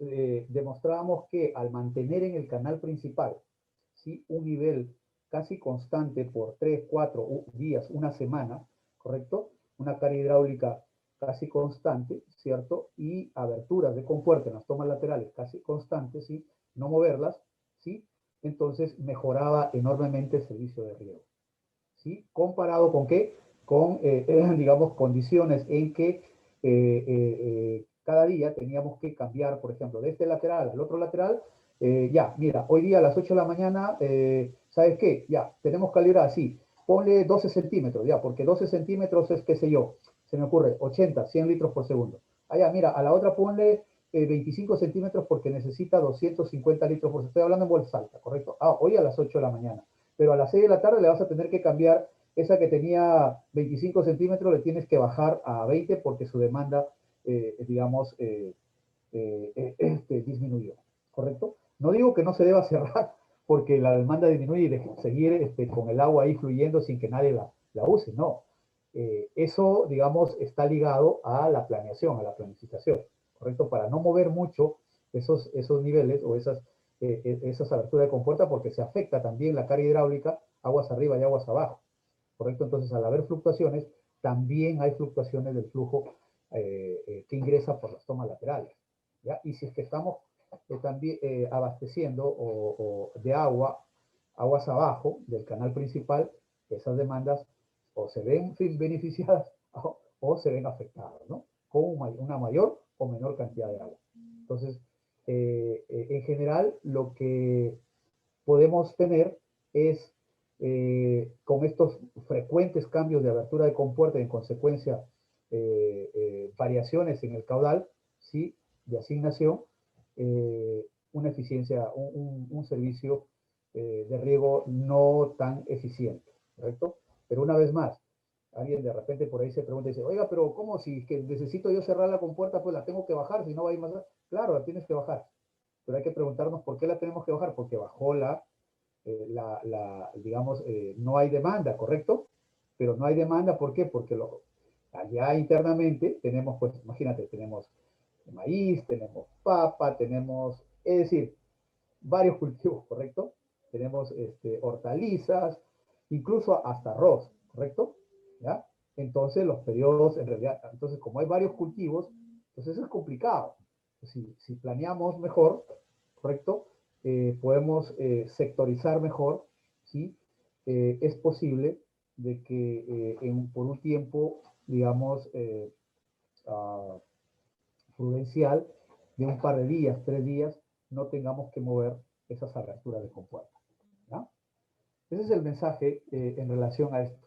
demostrábamos que al mantener en el canal principal, ¿sí? Un nivel casi constante por 3, 4 días, una semana, ¿correcto? Una carga hidráulica casi constante, ¿cierto? Y aberturas de compuerta en las tomas laterales casi constantes, ¿sí? No moverlas, ¿sí? Entonces mejoraba enormemente el servicio de riego, ¿sí? ¿Comparado con qué? Con, digamos, condiciones en que cada día teníamos que cambiar, por ejemplo, de este lateral al otro lateral. Ya, mira, hoy día a las 8 de la mañana, ¿sabes qué? Ya, tenemos calidad así. Ponle 12 centímetros, ya, porque 12 centímetros es, qué sé yo, se me ocurre, 80, 100 litros por segundo. Ah, ya, mira, a la otra ponle 25 centímetros porque necesita 250 litros por segundo. Estoy hablando en bolsa alta, ¿correcto? Ah, hoy a las 8 de la mañana. Pero a las 6 de la tarde le vas a tener que cambiar esa que tenía 25 centímetros, le tienes que bajar a 20 porque su demanda, digamos, disminuyó, ¿correcto? No digo que no se deba cerrar porque la demanda disminuye y de seguir con el agua ahí fluyendo sin que nadie la use, no. Eso, digamos, está ligado a la planeación, a la planificación, ¿correcto? Para no mover mucho esos niveles o esas aberturas de compuerta porque se afecta también la carga hidráulica, aguas arriba y aguas abajo, ¿correcto? Entonces, al haber fluctuaciones, también hay fluctuaciones del flujo que ingresa por las tomas laterales, ¿ya? Y si es que estamos también abasteciendo de aguas abajo del canal principal, esas demandas o se ven beneficiadas o se ven afectadas, ¿no? Con una mayor o menor cantidad de agua. Entonces, en general, lo que podemos tener es, con estos frecuentes cambios de abertura de compuerta y en consecuencia variaciones en el caudal, ¿sí? De asignación, una eficiencia, un servicio de riego no tan eficiente, ¿correcto? Pero una vez más, alguien de repente por ahí se pregunta y dice, oiga, pero ¿cómo si que necesito yo cerrar la compuerta, pues la tengo que bajar, si no va a ir más? Claro, la tienes que bajar, pero hay que preguntarnos por qué la tenemos que bajar, porque bajó digamos, no hay demanda, ¿correcto? Pero no hay demanda, ¿por qué? Porque allá internamente tenemos, pues, imagínate, tenemos maíz, tenemos papa, tenemos, es decir, varios cultivos, ¿correcto? Tenemos hortalizas, incluso hasta arroz, ¿correcto? ¿Ya? Entonces los periodos, en realidad, entonces como hay varios cultivos, entonces eso es complicado. Si planeamos mejor, ¿correcto? Podemos sectorizar mejor, ¿sí? Es posible de que por un tiempo, digamos, uh, prudencial de un par de días, 3 días, no tengamos que mover esas aberturas de compuerta, ¿ya? Ese es el mensaje en relación a esto.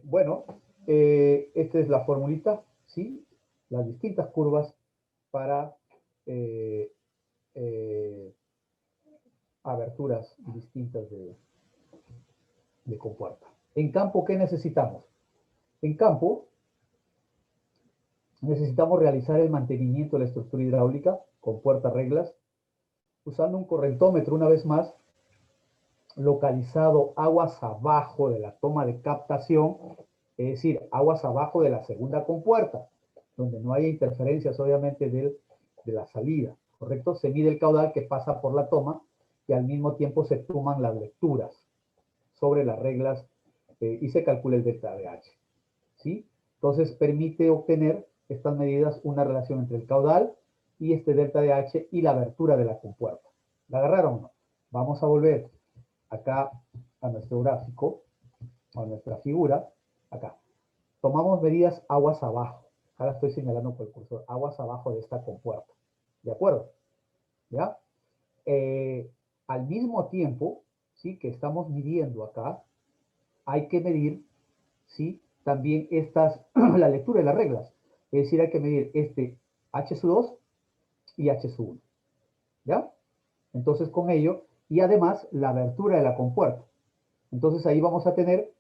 Bueno, esta es la formulita, ¿sí? Las distintas curvas para aberturas distintas de compuerta. En campo, ¿qué necesitamos? En campo, necesitamos realizar el mantenimiento de la estructura hidráulica con puertas reglas, usando un correntómetro una vez más, localizado aguas abajo de la toma de captación, es decir, aguas abajo de la segunda compuerta, donde no haya interferencias obviamente de la salida, ¿correcto? Se mide el caudal que pasa por la toma y al mismo tiempo se toman las lecturas sobre las reglas y se calcula el delta de H, ¿sí? Entonces permite obtener estas medidas una relación entre el caudal y este delta de H y la abertura de la compuerta. ¿La agarraron o no? Vamos a volver acá a nuestro gráfico, a nuestra figura, acá. Tomamos medidas aguas abajo. Ahora estoy señalando con el cursor, aguas abajo de esta compuerta. ¿De acuerdo? ¿Ya? Al mismo tiempo, ¿sí? Que estamos midiendo acá, hay que medir, ¿sí? También la lectura de las reglas. Es decir, hay que medir este H2 y H1. ¿Ya? Entonces, con ello, y además la abertura de la compuerta. Entonces, ahí vamos a tener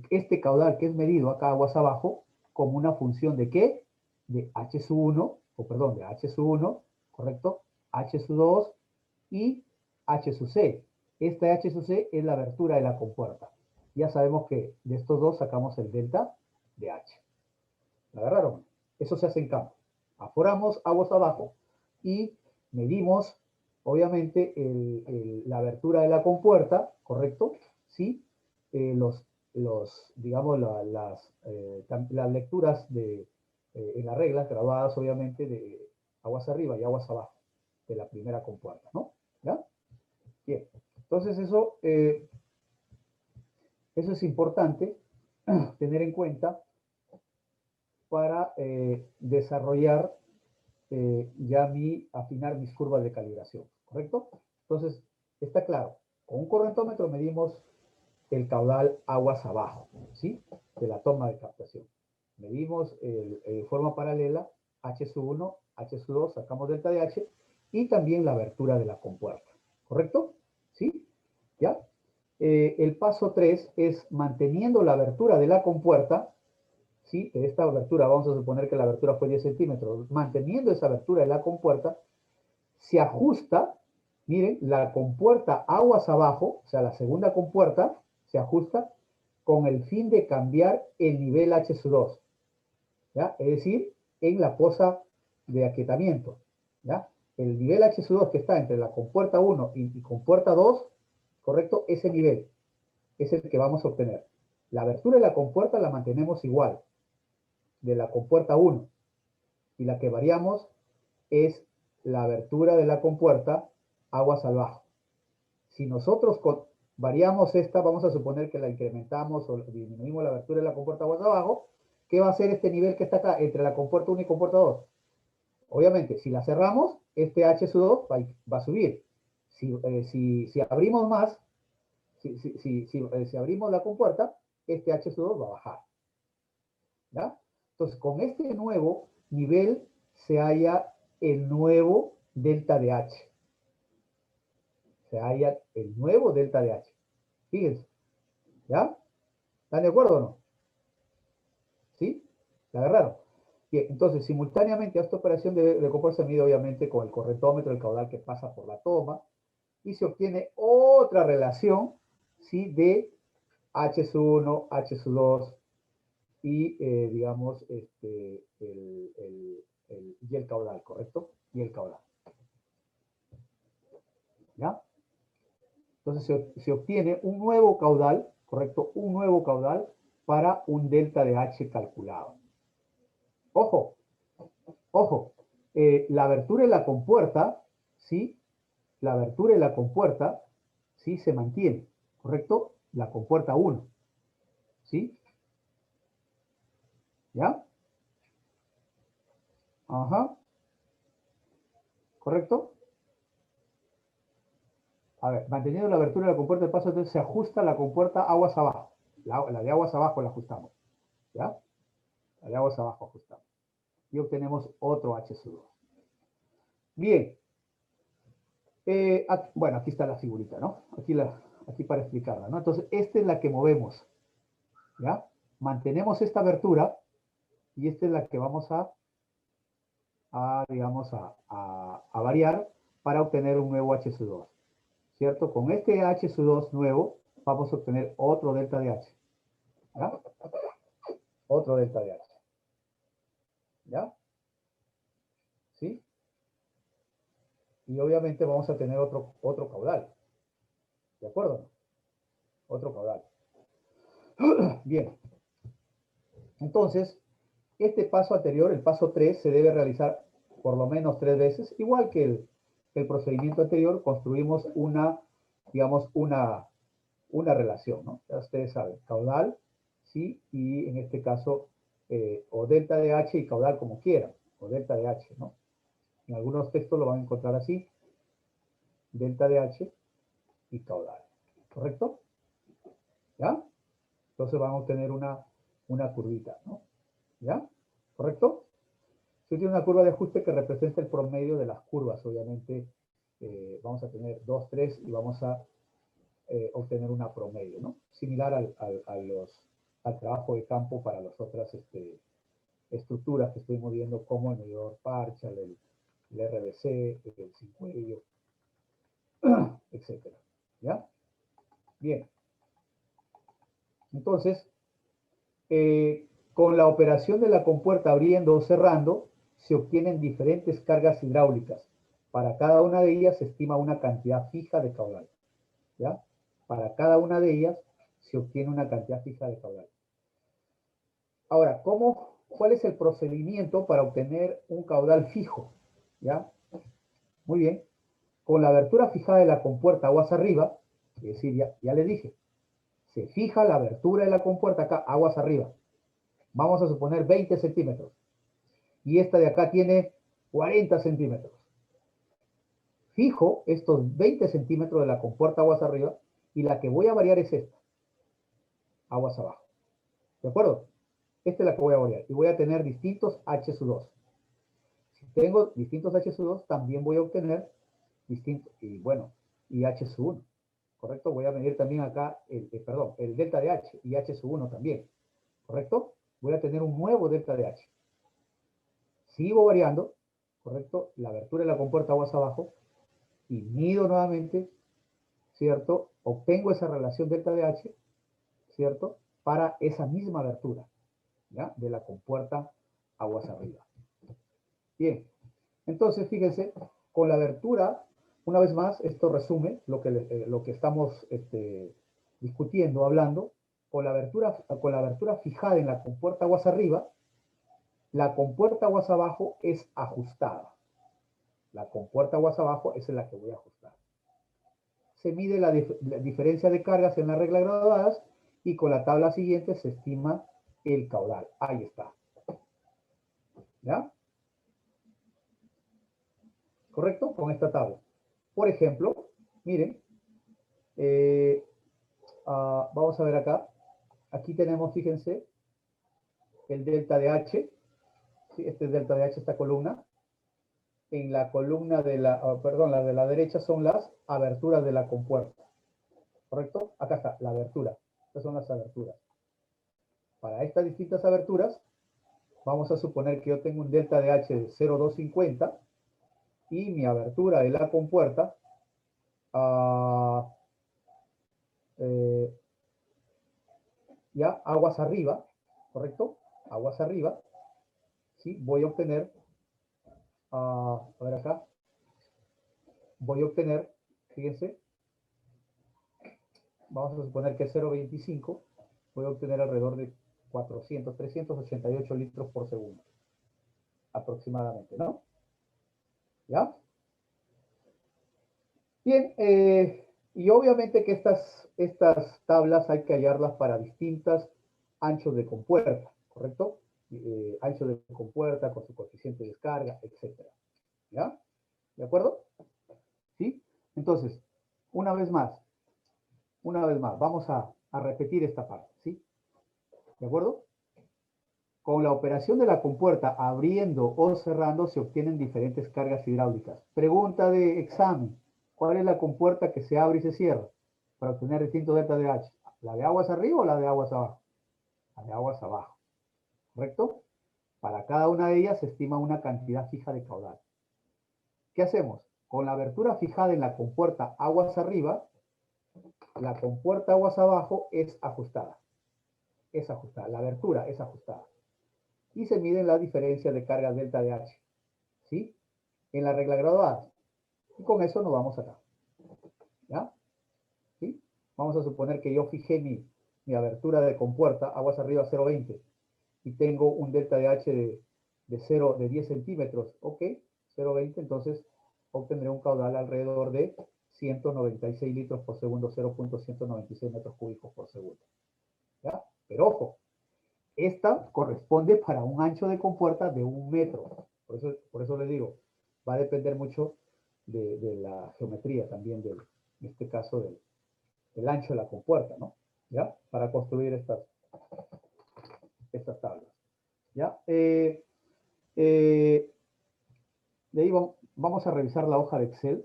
este caudal que es medido acá aguas abajo como una función de ¿qué? De H1, o perdón, de H1, ¿correcto? H2 y H-C. Esta H-C es la abertura de la compuerta. Ya sabemos que de estos dos sacamos el delta de H. ¿La agarraron? Eso se hace en campo. Aforamos aguas abajo y medimos, obviamente, la abertura de la compuerta, ¿correcto? Sí. Digamos, las lecturas en las reglas grabadas, obviamente, de aguas arriba y aguas abajo de la primera compuerta, ¿no? ¿Ya? Bien. Entonces, eso es importante tener en cuenta para desarrollar afinar mis curvas de calibración, ¿correcto? Entonces, está claro, con un correntómetro medimos el caudal aguas abajo, ¿sí? De la toma de captación. Medimos de forma paralela H1, H2, sacamos delta de H y también la abertura de la compuerta, ¿correcto? ¿Sí? ¿Ya? El paso 3 es manteniendo la abertura de la compuerta, ¿sí? De esta abertura, vamos a suponer que la abertura fue 10 centímetros, manteniendo esa abertura de la compuerta, se ajusta, miren, la compuerta aguas abajo, o sea, la segunda compuerta, se ajusta con el fin de cambiar el nivel H2, ¿ya? Es decir, en la posa de aquietamiento, ¿ya? El nivel H2 que está entre la compuerta 1 y compuerta 2, ¿correcto? Ese nivel es el que vamos a obtener. La abertura de la compuerta la mantenemos igual, de la compuerta 1, y la que variamos es la abertura de la compuerta aguas al bajo. Si nosotros variamos esta, vamos a suponer que la incrementamos o disminuimos la abertura de la compuerta aguas abajo, ¿qué va a hacer este nivel que está acá entre la compuerta 1 y compuerta 2? Obviamente, si la cerramos, este H2 va a subir. Si abrimos más, si abrimos la compuerta, este H2 va a bajar. ¿Ya? Entonces, con este nuevo nivel se halla el nuevo delta de H. Se halla el nuevo delta de H. Fíjense. ¿Ya? ¿Están de acuerdo o no? ¿Sí? ¿La agarraron? Bien, entonces, simultáneamente a esta operación de compor se mide obviamente con el correntómetro, el caudal que pasa por la toma, y se obtiene otra relación, ¿sí? De H1, H2 y, digamos, y el caudal, ¿correcto? Y el caudal. ¿Ya? Entonces se obtiene un nuevo caudal, ¿correcto? Un nuevo caudal para un delta de H calculado. Ojo, ojo, la abertura de la compuerta, ¿sí? La abertura de la compuerta, ¿sí? Se mantiene, ¿correcto? La compuerta 1, ¿sí? ¿Ya? Ajá, ¿correcto? A ver, manteniendo la abertura de la compuerta de paso, entonces se ajusta la compuerta aguas abajo. La de aguas abajo la ajustamos, ¿ya? La de aguas abajo ajustamos. Y obtenemos otro H2. Bien. Bueno, aquí está la figurita, ¿no? Aquí para explicarla, ¿no? Entonces, esta es la que movemos, ¿ya? Mantenemos esta abertura y esta es la que vamos digamos, a variar para obtener un nuevo H2, ¿cierto? Con este H2 nuevo vamos a obtener otro delta de H, ¿ya? Otro delta de H, ¿ya? ¿Sí? Y obviamente vamos a tener otro caudal, ¿de acuerdo? Otro caudal. Bien, entonces, este paso anterior, el paso 3, se debe realizar por lo menos 3 veces, igual que el procedimiento anterior, construimos digamos, una relación, ¿no? Ya ustedes saben, caudal, ¿sí? Y en este caso, o delta de H y caudal como quieran, o delta de H, ¿no? En algunos textos lo van a encontrar así, delta de H y caudal, ¿correcto? ¿Ya? Entonces van a obtener una curvita, ¿no? ¿Ya? ¿Correcto? Si tiene una curva de ajuste que representa el promedio de las curvas, obviamente vamos a tener 2, 3 y vamos a obtener una promedio, ¿no? Similar al trabajo de campo para las otras estructuras que estuvimos viendo, como el medidor Parshall, el RBC, el sin cuello, etcétera. ¿Ya? Bien. Entonces, con la operación de la compuerta abriendo o cerrando, se obtienen diferentes cargas hidráulicas. Para cada una de ellas se estima una cantidad fija de caudal. ¿Ya? Para cada una de ellas se obtiene una cantidad fija de caudal. Ahora, ¿cuál es el procedimiento para obtener un caudal fijo? ¿Ya? Muy bien. Con la abertura fijada de la compuerta aguas arriba, es decir, ya les dije, se fija la abertura de la compuerta acá, aguas arriba. Vamos a suponer 20 centímetros. Y esta de acá tiene 40 centímetros. Fijo estos 20 centímetros de la compuerta aguas arriba y la que voy a variar es esta, aguas abajo. ¿De acuerdo? Esta es la que voy a variar y voy a tener distintos H2. Si tengo distintos H2, también voy a obtener distintos, y H1. ¿Correcto? Voy a medir también acá, el delta de H y H1 también. ¿Correcto? Voy a tener un nuevo delta de H. Sigo variando, ¿correcto? La abertura de la compuerta aguas abajo y mido nuevamente, ¿cierto? Obtengo esa relación delta de H, ¿cierto? Para esa misma abertura, ¿ya? De la compuerta aguas arriba. Bien, entonces fíjense, con la abertura, una vez más, esto resume lo que estamos discutiendo, hablando, con la abertura fijada en la compuerta aguas arriba, la compuerta aguas abajo es ajustada. La compuerta aguas abajo es en la que voy a ajustar. Se mide la diferencia de cargas en las reglas graduadas y con la tabla siguiente se estima el caudal. Ahí está. ¿Ya? ¿Correcto? Con esta tabla. Por ejemplo, miren, vamos a ver acá. Aquí tenemos, fíjense, el delta de H. ¿Sí? Este es delta de H, esta columna. En la columna la de la derecha son las aberturas de la compuerta. ¿Correcto? Acá está, la abertura. Estas son las aberturas. Para estas distintas aberturas, vamos a suponer que yo tengo un delta de H de 0,250 y mi abertura de la compuerta ya aguas arriba, ¿correcto? Aguas arriba, ¿sí? Voy a obtener, a ver acá, voy a obtener, fíjense, vamos a suponer que es 0,25, voy a obtener alrededor de 388 litros por segundo, aproximadamente, ¿no? ¿Ya? Bien, y obviamente que estas tablas hay que hallarlas para distintos anchos de compuerta, ¿correcto? Ancho de compuerta con su coeficiente de descarga, etcétera. ¿Ya? ¿De acuerdo? ¿Sí? Entonces, una vez más, vamos a repetir esta parte, ¿sí? ¿De acuerdo? Con la operación de la compuerta abriendo o cerrando se obtienen diferentes cargas hidráulicas. Pregunta de examen. ¿Cuál es la compuerta que se abre y se cierra para obtener distintos delta de H? ¿La de aguas arriba o la de aguas abajo? La de aguas abajo. ¿Correcto? Para cada una de ellas se estima una cantidad fija de caudal. ¿Qué hacemos? Con la abertura fijada en la compuerta aguas arriba, la compuerta aguas abajo es ajustada. Es ajustada. La abertura es ajustada. Y se mide la diferencia de carga delta de H. ¿Sí? En la regla graduada. Y con eso nos vamos acá. ¿Ya? ¿Sí? Vamos a suponer que yo fijé mi abertura de compuerta, aguas arriba 0,20, y tengo un delta de H de 10 centímetros. Ok, 0,20, entonces obtendré un caudal alrededor de 196 litros por segundo, 0.196 metros cúbicos por segundo. ¿Ya? Pero ojo, esta corresponde para un ancho de compuerta de 1 metro. Por eso les digo, va a depender mucho de la geometría también, en este caso, del ancho de la compuerta, ¿no? ¿Ya? Para construir estas tablas. ¿Ya? De ahí vamos a revisar la hoja de Excel.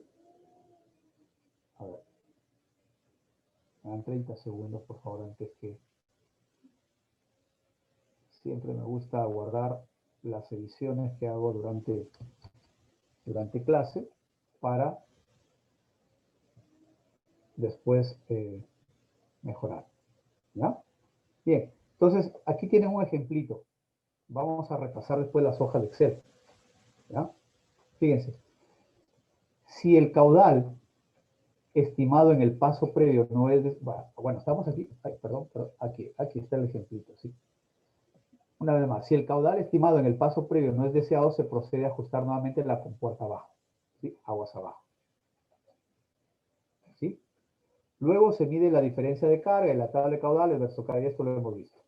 A ver. Me dan 30 segundos, por favor, antes que... Siempre me gusta guardar las ediciones que hago durante clase para después mejorar. ¿Ya? Bien, entonces aquí tienen un ejemplito. Vamos a repasar después las hojas de Excel. ¿Ya? Fíjense. Si el caudal estimado en el paso previo no es... bueno, estamos aquí. Ay, perdón, aquí está el ejemplito, ¿sí? Una vez más, si el caudal estimado en el paso previo no es deseado, se procede a ajustar nuevamente la compuerta abajo. ¿Sí? Aguas abajo. ¿Sí? Luego se mide la diferencia de carga en la tabla de caudales versus carga, y esto lo hemos visto.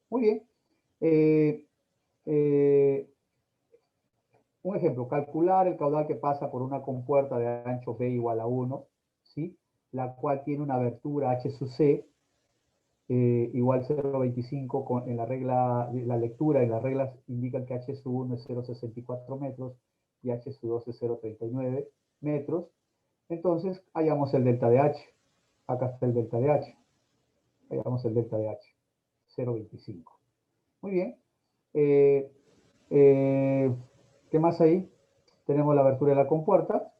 Muy bien. Un ejemplo, calcular el caudal que pasa por una compuerta de ancho B igual a 1, ¿sí? La cual tiene una abertura H sub C igual 0,25 en la regla, la lectura y las reglas indican que H sub 1 es 0,64 metros y H sub 2 es 0,39 metros. Entonces, hallamos el delta de H. Acá está el delta de H. Hallamos el delta de H. 0,25. Muy bien. ¿Qué más ahí? Tenemos la abertura de la compuerta.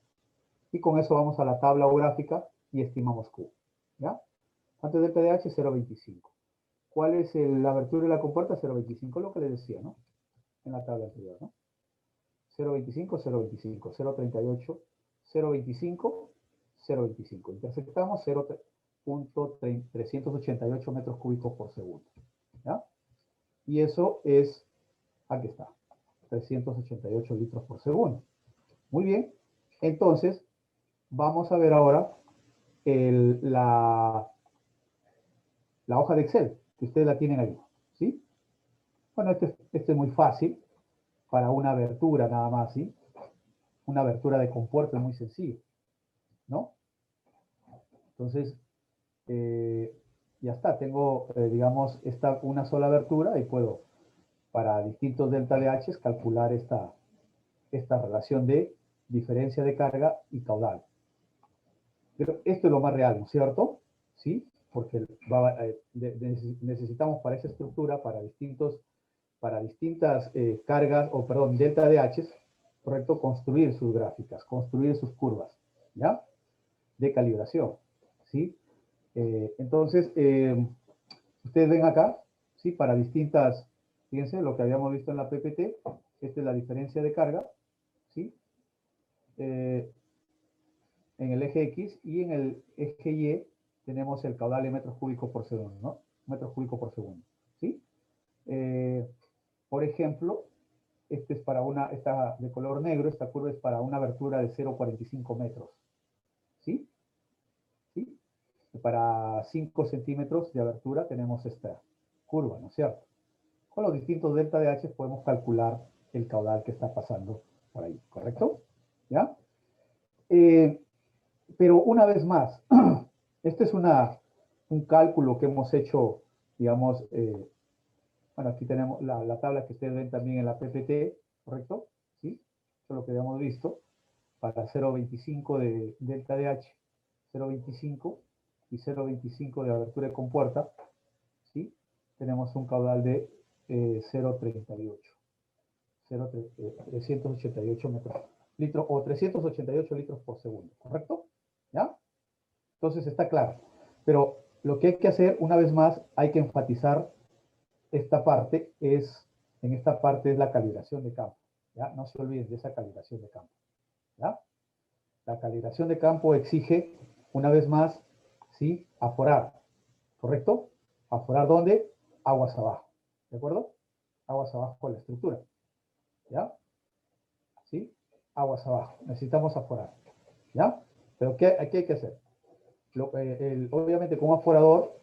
Y con eso vamos a la tabla o gráfica y estimamos Q. ¿Ya? Antes del PDH, 0,25. ¿Cuál es la abertura de la compuerta? 0,25, lo que les decía, ¿no? En la tabla anterior, ¿no? 0,25, 0,25, 0,38, 0,25, 0,25. Intersectamos 0.388 metros cúbicos por segundo. ¿Ya? Y eso es, aquí está, 388 litros por segundo. Muy bien. Entonces, vamos a ver ahora la hoja de Excel, que ustedes la tienen ahí, ¿sí? Bueno, este es muy fácil, para una abertura nada más, ¿sí? Una abertura de compuerta es muy sencillo, ¿no? Entonces, ya está, tengo, digamos, una sola abertura y puedo, para distintos delta de H, calcular esta relación de diferencia de carga y caudal. Pero esto es lo más real, ¿no es cierto? ¿Sí? Porque necesitamos para esa estructura, para distintas cargas, o perdón, delta de H, ¿correcto? Construir sus gráficas, construir sus curvas, ¿ya? De calibración, ¿sí? Entonces, ustedes ven acá, ¿sí? Para distintas, fíjense lo que habíamos visto en la PPT, esta es la diferencia de carga, ¿sí? En el eje X, y en el eje Y tenemos el caudal en metros cúbicos por segundo, ¿no? Metros cúbicos por segundo, ¿sí? Por ejemplo, este es para esta de color negro, esta curva es para una abertura de 0,45 metros, ¿sí? ¿Sí? Y para 5 centímetros de abertura tenemos esta curva, ¿no es cierto? Con los distintos delta de H podemos calcular el caudal que está pasando por ahí, ¿correcto? ¿Ya? Pero una vez más, este es un cálculo que hemos hecho, digamos, bueno, aquí tenemos la tabla que ustedes ven también en la PPT, ¿correcto? ¿Sí? Eso es lo que habíamos visto, para 0,25 de delta de H, 0,25 y 0,25 de abertura de compuerta, ¿sí? Tenemos un caudal de 0,38, 388 metros litros o 388 litros por segundo, ¿correcto? ¿Ya? Entonces está claro. Pero lo que hay que hacer, una vez más, hay que enfatizar esta parte, en esta parte es la calibración de campo, ¿ya? No se olviden de esa calibración de campo, ¿ya? La calibración de campo exige, una vez más, ¿sí? Aforar, ¿correcto? ¿Aforar dónde? Aguas abajo, ¿de acuerdo? Aguas abajo con la estructura, ¿ya? ¿Sí? Aguas abajo, necesitamos aforar, ¿ya? Pero ¿qué hay que hacer? Obviamente con un aforador,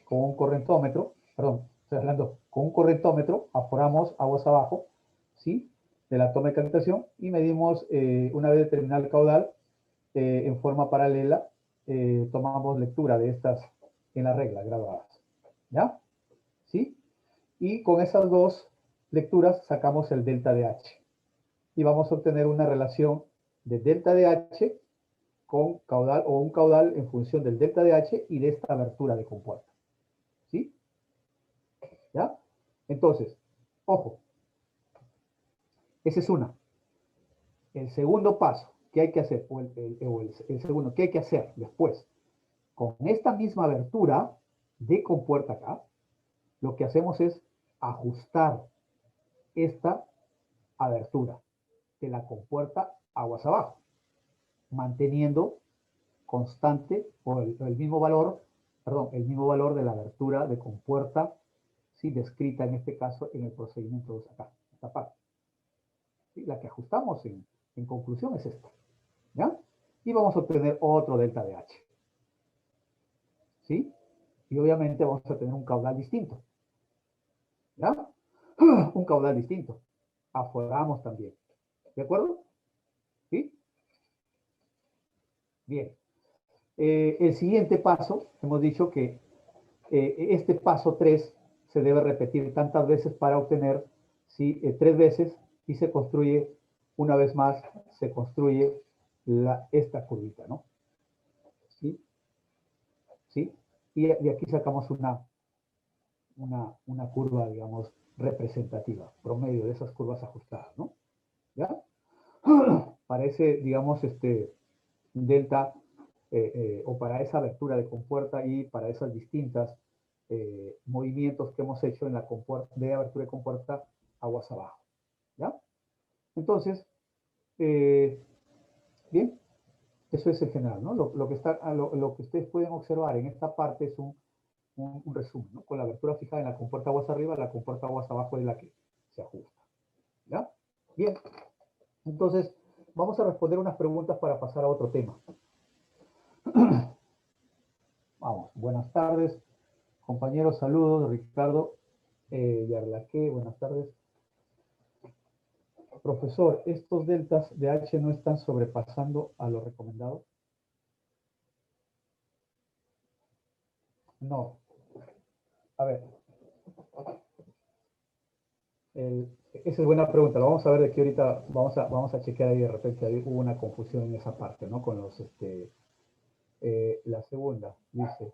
con un correntómetro, perdón, estoy hablando, con un correntómetro, aforamos aguas abajo, ¿sí? De la toma de calentación y medimos, una vez determinado el caudal, en forma paralela, tomamos lectura de estas en la regla graduadas, ¿ya? ¿Sí? Y con esas dos lecturas sacamos el delta de H. Y vamos a obtener una relación de delta de H con caudal o un caudal en función del delta de H y de esta abertura de compuerta. ¿Sí? ¿Ya? Entonces, ojo, esa es una. El segundo paso que hay que hacer, o el segundo, ¿qué hay que hacer después? Con esta misma abertura de compuerta acá, lo que hacemos es ajustar esta abertura de la compuerta aguas abajo, manteniendo constante o el mismo valor, perdón, el mismo valor de la abertura de compuerta, ¿sí? Descrita en este caso en el procedimiento 2 acá, esta parte. ¿Sí? La que ajustamos en conclusión es esta, ¿ya? Y vamos a obtener otro delta de H, ¿sí? Y obviamente vamos a tener un caudal distinto, ¿ya? Un caudal distinto. Aforamos también, ¿de acuerdo? ¿Sí? Bien. El siguiente paso, hemos dicho que este paso 3 se debe repetir tantas veces para obtener, ¿sí? 3 veces y se construye, una vez más, se construye esta curvita, ¿no? ¿Sí? ¿Sí? Y de aquí sacamos una curva, digamos, representativa, promedio de esas curvas ajustadas, ¿no? ¿Ya? Para ese, digamos, delta, o para esa abertura de compuerta y para esas distintas movimientos que hemos hecho en la compuerta, de abertura de compuerta aguas abajo, ¿ya? Entonces, bien, eso es en general, ¿no? Lo que ustedes pueden observar en esta parte es un resumen, ¿no? Con la abertura fijada en la compuerta aguas arriba, la compuerta aguas abajo es la que se ajusta, ¿ya? Bien, entonces, vamos a responder unas preguntas para pasar a otro tema. Vamos, buenas tardes, compañeros, saludos, Ricardo Yarlaque, buenas tardes. Profesor, ¿estos deltas de H no están sobrepasando a lo recomendado? No. A ver, esa es buena pregunta. Lo vamos a ver de aquí ahorita, vamos a chequear ahí de repente, ahí hubo una confusión en esa parte, ¿no? Con los, la segunda, dice,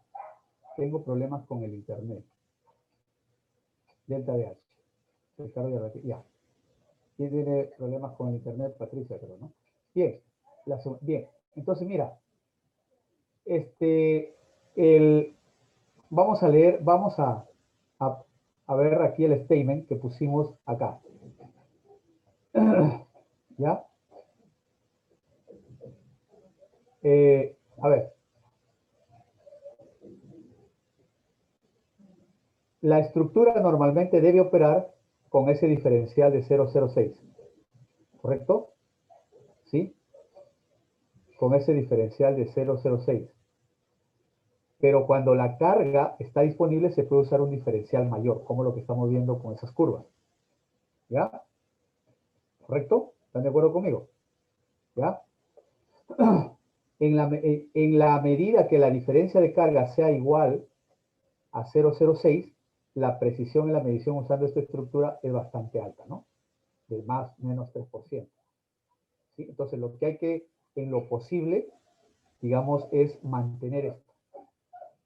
tengo problemas con el internet. Delta de H. Ricardo Yarlaque, ya. ¿Quién tiene problemas con el internet? Patricia, creo, ¿no? Bien, bien. Entonces, mira, el, vamos a leer, a, a ver aquí el statement que pusimos acá. ¿Ya? A ver. La estructura normalmente debe operar con ese diferencial de 0,06. ¿Correcto? ¿Sí? Con ese diferencial de 0,06. Pero cuando la carga está disponible se puede usar un diferencial mayor, como lo que estamos viendo con esas curvas. ¿Ya? ¿Correcto? ¿Están de acuerdo conmigo? ¿Ya? En la medida que la diferencia de carga sea igual a 0,06, la precisión en la medición usando esta estructura es bastante alta, ¿no? De más o menos 3%. ¿Sí? Entonces, lo que hay que, en lo posible, digamos, es mantener esto.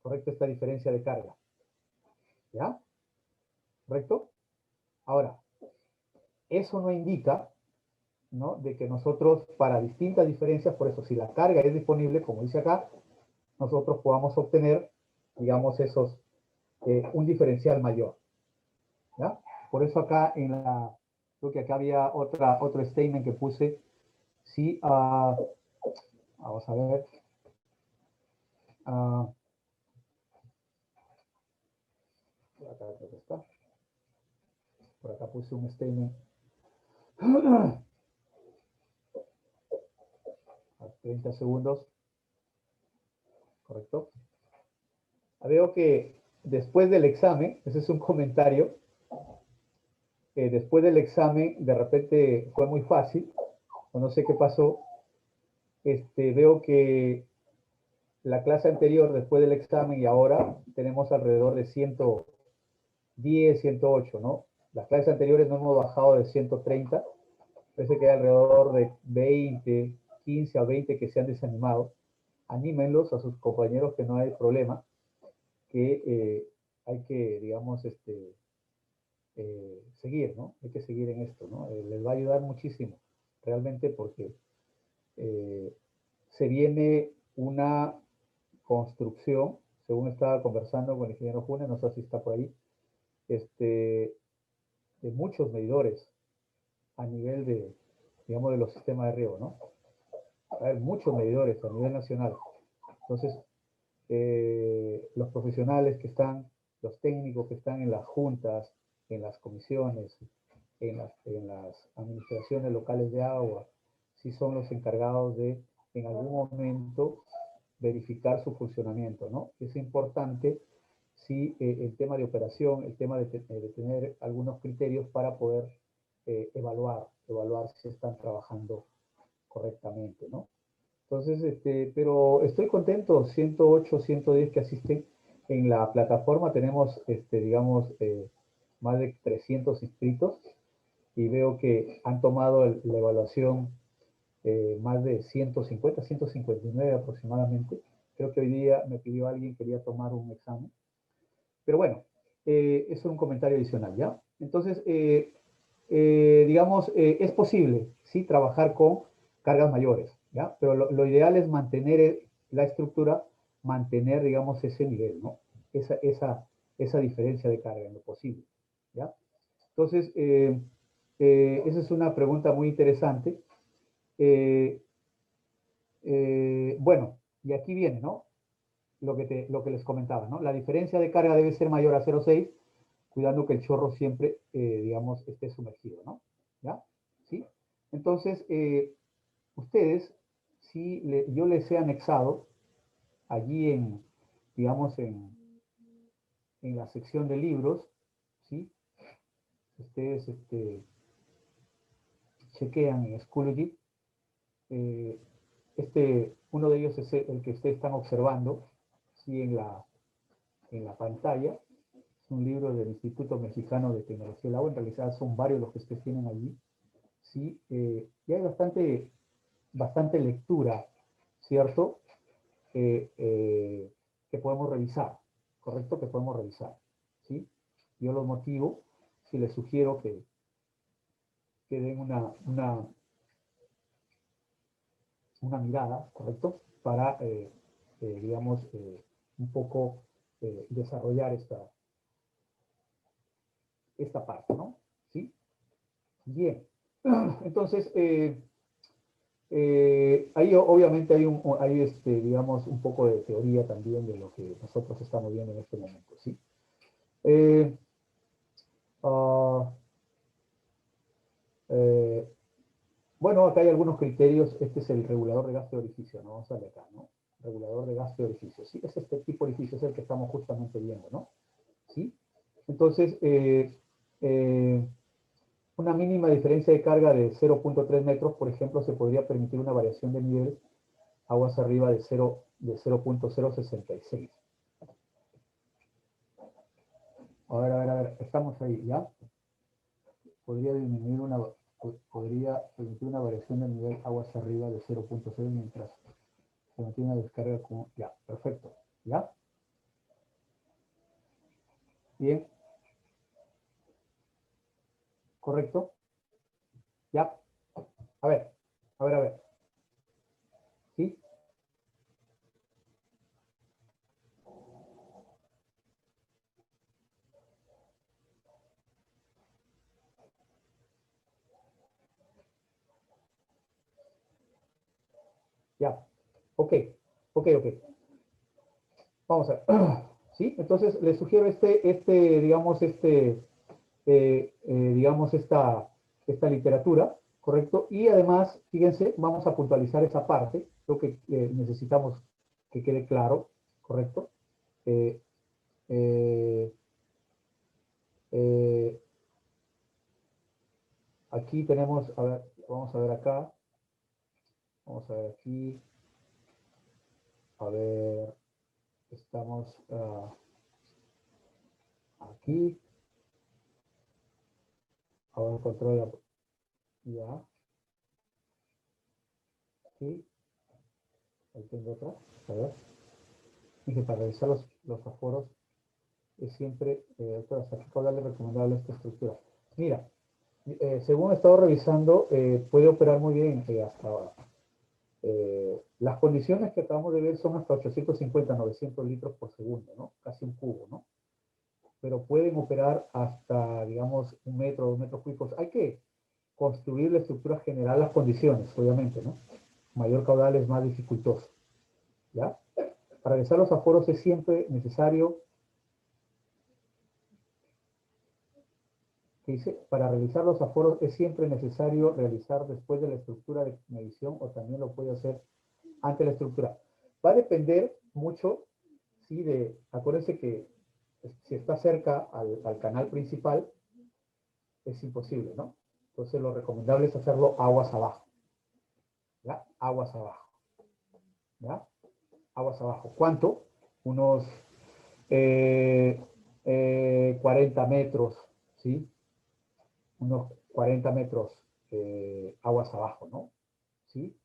¿Correcto? Esta diferencia de carga. ¿Ya? ¿Correcto? Ahora, eso no indica ¿no? De que nosotros, para distintas diferencias, por eso, si la carga es disponible, como dice acá, nosotros podamos obtener, digamos, un diferencial mayor, ¿ya? Por eso acá creo que acá había otro statement que puse, sí, vamos a ver, por acá creo que está, por acá puse un statement, a 30 segundos, ¿correcto? Veo que después del examen, ese es un comentario, después del examen de repente fue muy fácil, o no sé qué pasó, veo que la clase anterior después del examen y ahora tenemos alrededor de 110, 108, ¿no? Las clases anteriores no hemos bajado de 130, parece que hay alrededor de 20, 15 a 20 que se han desanimado. Anímenlos a sus compañeros que no hay problema, que hay que, digamos, seguir, ¿no? Hay que seguir en esto, ¿no? Les va a ayudar muchísimo, realmente, porque se viene una construcción, según estaba conversando con el ingeniero June, no sé si está por ahí, de muchos medidores a nivel de, digamos, de los sistemas de riego, ¿no? Va a haber muchos medidores a nivel nacional. Entonces, los profesionales que están, los técnicos que están en las juntas, en las comisiones, en las administraciones locales de agua, sí son los encargados de, en algún momento, verificar su funcionamiento, ¿no? Es importante, sí, el tema de operación, el tema de tener algunos criterios para poder evaluar si están trabajando correctamente, ¿no? Entonces, pero estoy contento, 108, 110 que asisten en la plataforma, tenemos, digamos, más de 300 inscritos y veo que han tomado la evaluación más de 150, 159 aproximadamente. Creo que hoy día me pidió alguien que quería tomar un examen. Pero bueno, eso es un comentario adicional, ¿ya? Entonces, digamos, es posible, ¿sí? Trabajar con cargas mayores, ¿ya? Pero lo ideal es mantener la estructura, mantener, digamos, ese nivel, ¿no? Esa diferencia de carga en lo posible, ¿ya? Entonces, esa es una pregunta muy interesante. Eh, bueno, y aquí viene, ¿no? Lo que les comentaba, ¿no? La diferencia de carga debe ser mayor a 0,6, cuidando que el chorro siempre, digamos, esté sumergido, ¿no? ¿Ya? ¿Sí? Entonces, ustedes, si yo les he anexado allí digamos, en la sección de libros, ¿sí? Ustedes chequean en Schoology, uno de ellos es el que ustedes están observando, ¿sí? En la pantalla. Es un libro del Instituto Mexicano de Tecnología del Agua, en realidad son varios los que ustedes tienen allí, ¿sí? Y hay bastante lectura, ¿cierto? Que podemos revisar, ¿correcto? Que podemos revisar, ¿sí? Yo los motivo, si les sugiero que den una mirada, ¿correcto? Para, digamos, un poco desarrollar esta parte, ¿no? ¿Sí? Bien. Entonces, ahí obviamente hay digamos, un poco de teoría también de lo que nosotros estamos viendo en este momento, ¿sí? Eh, ah, eh, bueno, acá hay algunos criterios. Este es el regulador de gasto de orificio, ¿no? Vamos a ver acá, ¿no? Regulador de gasto de orificio, ¿sí? Es este tipo de orificio, es el que estamos justamente viendo, ¿no? ¿Sí? Entonces, una mínima diferencia de carga de 0,3 metros, por ejemplo, se podría permitir una variación de nivel aguas arriba de 0.066. A ver, estamos ahí, ¿ya? Podría permitir una variación del nivel aguas arriba de 0.0 mientras se mantiene una descarga como, ya, perfecto, ¿ya? Bien, correcto, ya. A ver, a ver, a ver. ¿Sí? Ya. Ok, ok, ok. Vamos a ver. ¿Sí? Entonces, les sugiero digamos, digamos, esta literatura, ¿correcto? Y además, fíjense, vamos a puntualizar esa parte, lo que necesitamos que quede claro, ¿correcto? Eh, eh, eh, aquí tenemos, a ver, vamos a ver acá, vamos a ver aquí, a ver, estamos aquí, ahora control, ya, aquí, ahí tengo otra, a ver, dije, para revisar los aforos es siempre, hasta aquí darle recomendable esta estructura. Mira, según he estado revisando, puede operar muy bien hasta ahora. Las condiciones que acabamos de ver son hasta 850, 900 litros por segundo, ¿no? Casi un cubo, ¿no? Pero pueden operar hasta, digamos, 1 metro, 2 metros cúbicos. Hay que construir la estructura general, las condiciones, obviamente, ¿no? Mayor caudal es más dificultoso, ¿ya? Para realizar los aforos es siempre necesario, que dice, para realizar los aforos es siempre necesario realizar después de la estructura de medición o también lo puede hacer ante la estructura. Va a depender mucho, sí, acuérdense que si está cerca al canal principal, es imposible, ¿no? Entonces lo recomendable es hacerlo aguas abajo, ¿ya? Aguas abajo, ¿ya? Aguas abajo. ¿Cuánto? Unos 40 metros, ¿sí? Unos 40 metros aguas abajo, ¿no? ¿Sí?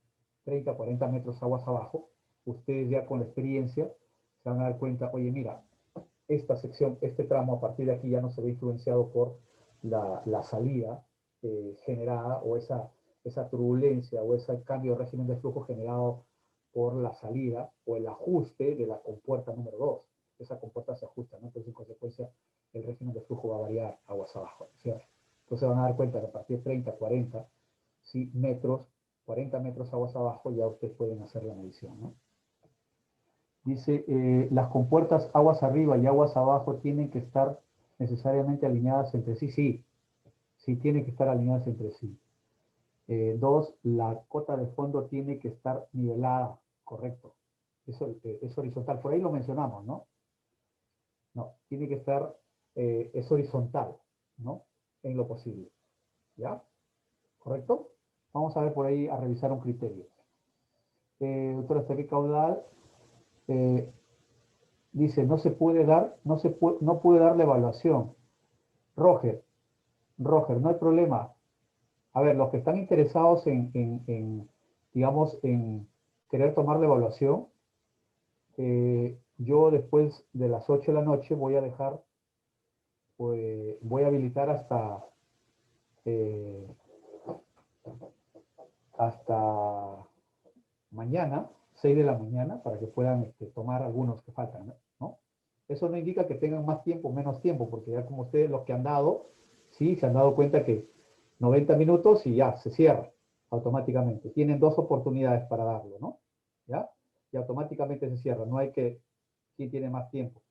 30, 40 metros aguas abajo. Ustedes ya con la experiencia se van a dar cuenta, oye, mira, esta sección, este tramo a partir de aquí ya no se ve influenciado por la salida generada o esa turbulencia o ese cambio de régimen de flujo generado por la salida o el ajuste de la compuerta número 2. Esa compuerta se ajusta, ¿no? Entonces, en consecuencia, el régimen de flujo va a variar aguas abajo, ¿cierto? Entonces van a dar cuenta que a partir de 30, 40 ¿sí? metros, 40 metros aguas abajo, ya ustedes pueden hacer la medición, ¿no? Dice, las compuertas aguas arriba y aguas abajo tienen que estar necesariamente alineadas entre sí. Sí, sí tienen que estar alineadas entre sí. Dos, la cota de fondo tiene que estar nivelada, correcto. Eso es horizontal. Por ahí lo mencionamos, ¿no? No, tiene que estar, es horizontal, ¿no? En lo posible. ¿Ya? ¿Correcto? Vamos a ver por ahí a revisar un criterio. Doctora, ¿hasta qué caudal? Eh, Dice, no se puede dar, no puede dar la evaluación. Roger, Roger, no hay problema. A ver, los que están interesados digamos, en querer tomar la evaluación, yo después de las 8 de la noche voy a dejar, pues, voy a habilitar eh, hasta mañana, 6 de la mañana, para que puedan tomar algunos que faltan, ¿no? Eso no indica que tengan más tiempo o menos tiempo, porque ya como ustedes los que han dado, sí, se han dado cuenta que 90 minutos y ya, se cierra automáticamente. Tienen 2 oportunidades para darlo, ¿no? ¿Ya? Y automáticamente se cierra. No hay que, ¿quién tiene más tiempo?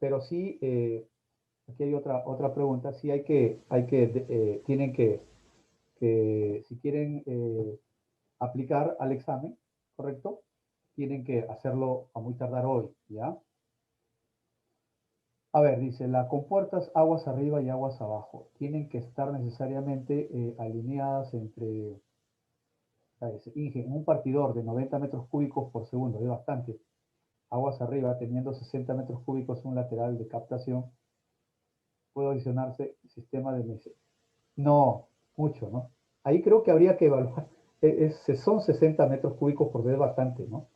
Pero sí, aquí hay otra pregunta. Sí tienen si quieren aplicar al examen, ¿correcto? Tienen que hacerlo a muy tardar hoy, ¿ya? A ver, dice, las compuertas aguas arriba y aguas abajo tienen que estar necesariamente alineadas entre, en un partidor de 90 metros cúbicos por segundo, es bastante, aguas arriba teniendo 60 metros cúbicos un lateral de captación, puede adicionarse sistema de meses. No, mucho, ¿no? Ahí creo que habría que evaluar, son 60 metros cúbicos por vez bastante, ¿no?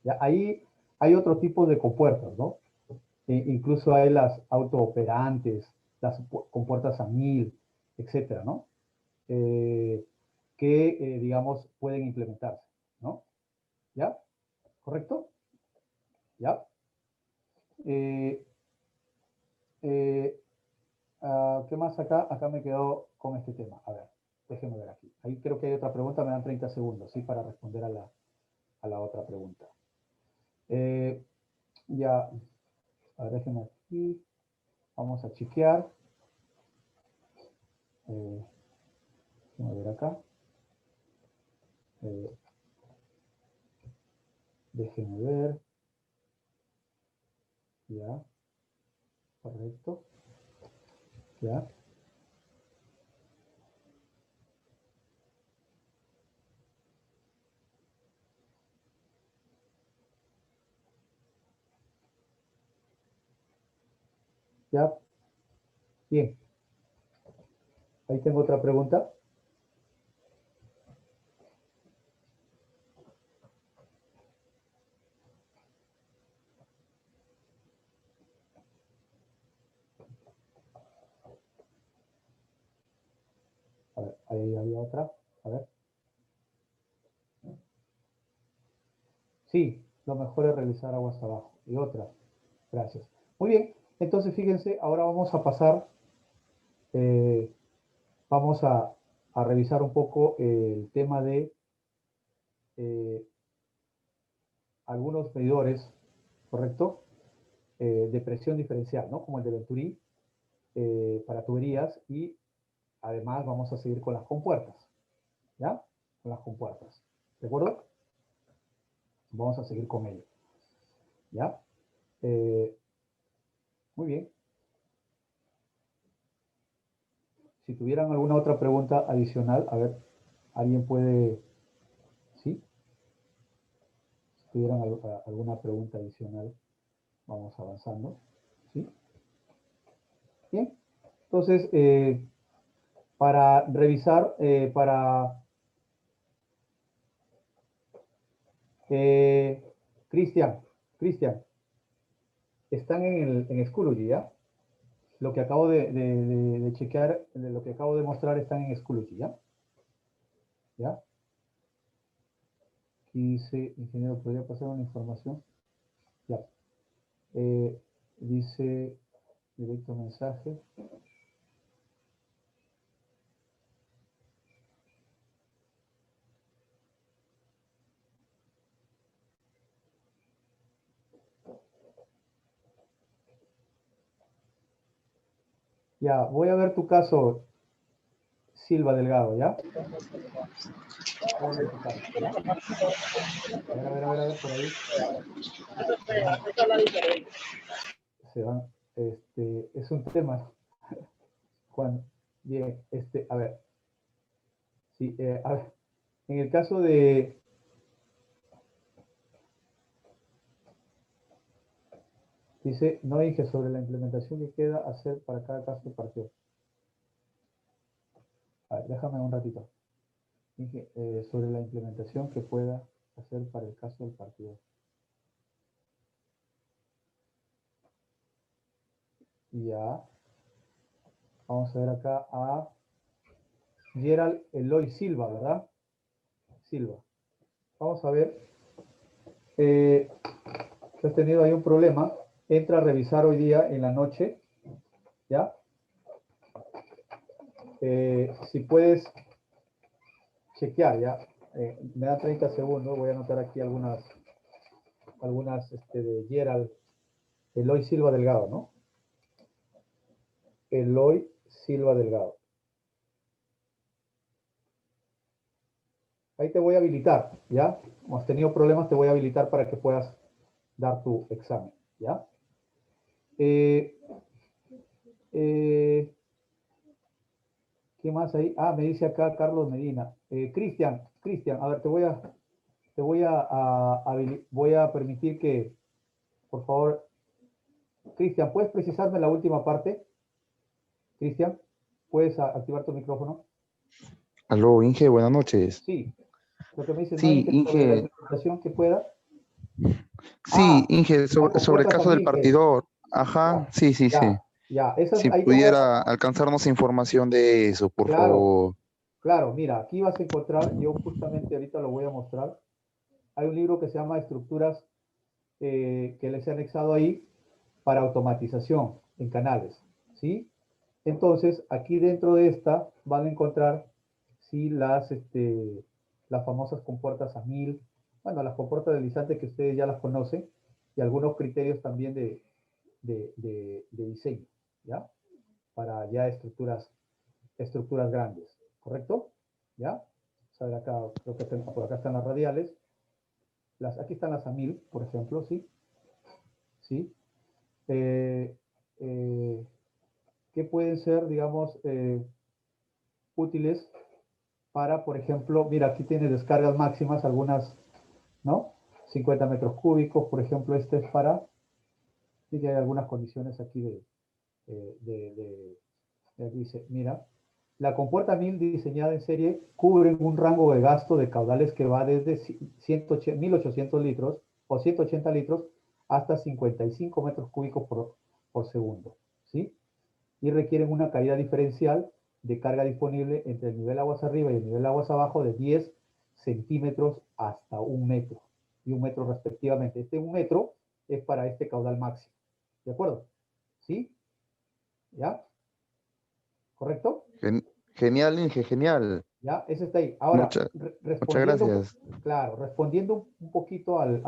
Ya, ahí hay otro tipo de compuertas, ¿no? Incluso hay las autooperantes, las compuertas a 1000, etcétera, ¿no? Eh, que, digamos, pueden implementarse, ¿no? ¿Ya? ¿Correcto? ¿Ya? ¿Qué más acá? Acá me quedo con este tema. A ver, déjenme ver aquí. Ahí creo que hay otra pregunta, me dan 30 segundos, ¿sí? Para responder a la otra pregunta. Ya, a ver, déjenme aquí. Vamos a chequear. Déjenme ver acá. Déjenme ver. Ya, correcto. Ya. Ya. Bien. Ahí tengo otra pregunta. A ver, ahí había otra. A ver. Sí, lo mejor es realizar aguas abajo. Y otra. Gracias. Muy bien. Entonces, fíjense, ahora vamos a pasar, vamos a revisar un poco el tema de algunos medidores, ¿correcto? De presión diferencial, ¿no? Como el de Venturi para tuberías, y además vamos a seguir con las compuertas, ¿ya? Con las compuertas, ¿de acuerdo? Vamos a seguir con ello, ¿ya? Muy bien. Si tuvieran alguna otra pregunta adicional, a ver, ¿alguien puede, sí? Si tuvieran alguna pregunta adicional, vamos avanzando, ¿sí? Bien. Entonces, para revisar, Cristian, están en Schoology, ¿ya? Lo que acabo de chequear, de lo que acabo de mostrar, están en Schoology, ¿ya? ¿Ya? Aquí dice, ingeniero, ¿podría pasar una información? Ya. Dice, directo mensaje. Ya, voy a ver tu caso, Silva Delgado, ¿ya? Voy a ver tu caso, ¿ya? A ver, por ahí. Se van, es un tema, Juan. Bien, a ver. Sí, a ver, en el caso de... Dice, no dije sobre la implementación que queda hacer para cada caso de partido. A ver, déjame un ratito. Dije, sobre la implementación que pueda hacer para el caso del partido. Ya. Vamos a ver acá a Gerald Eloy Silva, ¿verdad? Silva. Vamos a ver. Si has tenido ahí un problema, entra a revisar hoy día en la noche, ¿ya? Si puedes chequear, ¿ya? Me da 30 segundos, voy a anotar aquí algunas de Gerald Eloy Silva Delgado, ¿no? Eloy Silva Delgado. Ahí te voy a habilitar, ¿ya? Como has tenido problemas, te voy a habilitar para que puedas dar tu examen, ¿ya? ¿Qué más ahí? Ah, me dice acá Carlos Medina. Cristian, a ver, voy a permitir que, por favor, Cristian, ¿puedes precisarme la última parte? Cristian, ¿puedes activar tu micrófono? Aló, Inge, buenas noches. Sí, lo que me dice, no Sí, dije sobre la Inge. implementación que pueda. Sí, Inge, La sobre el compuerta caso del también quieres. partidor. Ajá, Ya, sí. ya. Esas, Si ahí te voy a... pudiera alcanzarnos información de eso, por Claro, favor. Claro, mira, aquí vas a encontrar, yo justamente ahorita lo voy a mostrar, hay un libro que se llama Estructuras que les he anexado ahí para automatización en canales, ¿sí? Entonces, aquí dentro de esta van a encontrar, sí, las famosas compuertas a 1000, bueno, las compuertas deslizantes que ustedes ya las conocen, y algunos criterios también de diseño, ¿ya? Para ya estructuras grandes, ¿correcto? ¿Ya? Vamos a ver acá, creo que por acá están las radiales. Aquí están las a 1000, por ejemplo, ¿sí? ¿Sí? Eh, eh, que pueden ser, digamos, útiles para, por ejemplo, mira, aquí tiene descargas máximas, algunas, ¿no? 50 metros cúbicos, por ejemplo, este es para, sí que hay algunas condiciones aquí aquí dice, mira, la compuerta 1000 diseñada en serie cubre un rango de gasto de caudales que va desde 1800 litros o 180 litros hasta 55 metros cúbicos por segundo, ¿sí? Y requieren una caída diferencial de carga disponible entre el nivel aguas arriba y el nivel aguas abajo de 10 centímetros hasta 1 metro y 1 metro respectivamente. Este 1 metro es para este caudal máximo. ¿De acuerdo? ¿Sí? ¿Ya? ¿Correcto? Genial, Inge, genial. ¿Ya? Ese está ahí. Ahora, Muchas, muchas respondiendo, gracias. claro, respondiendo un poquito al-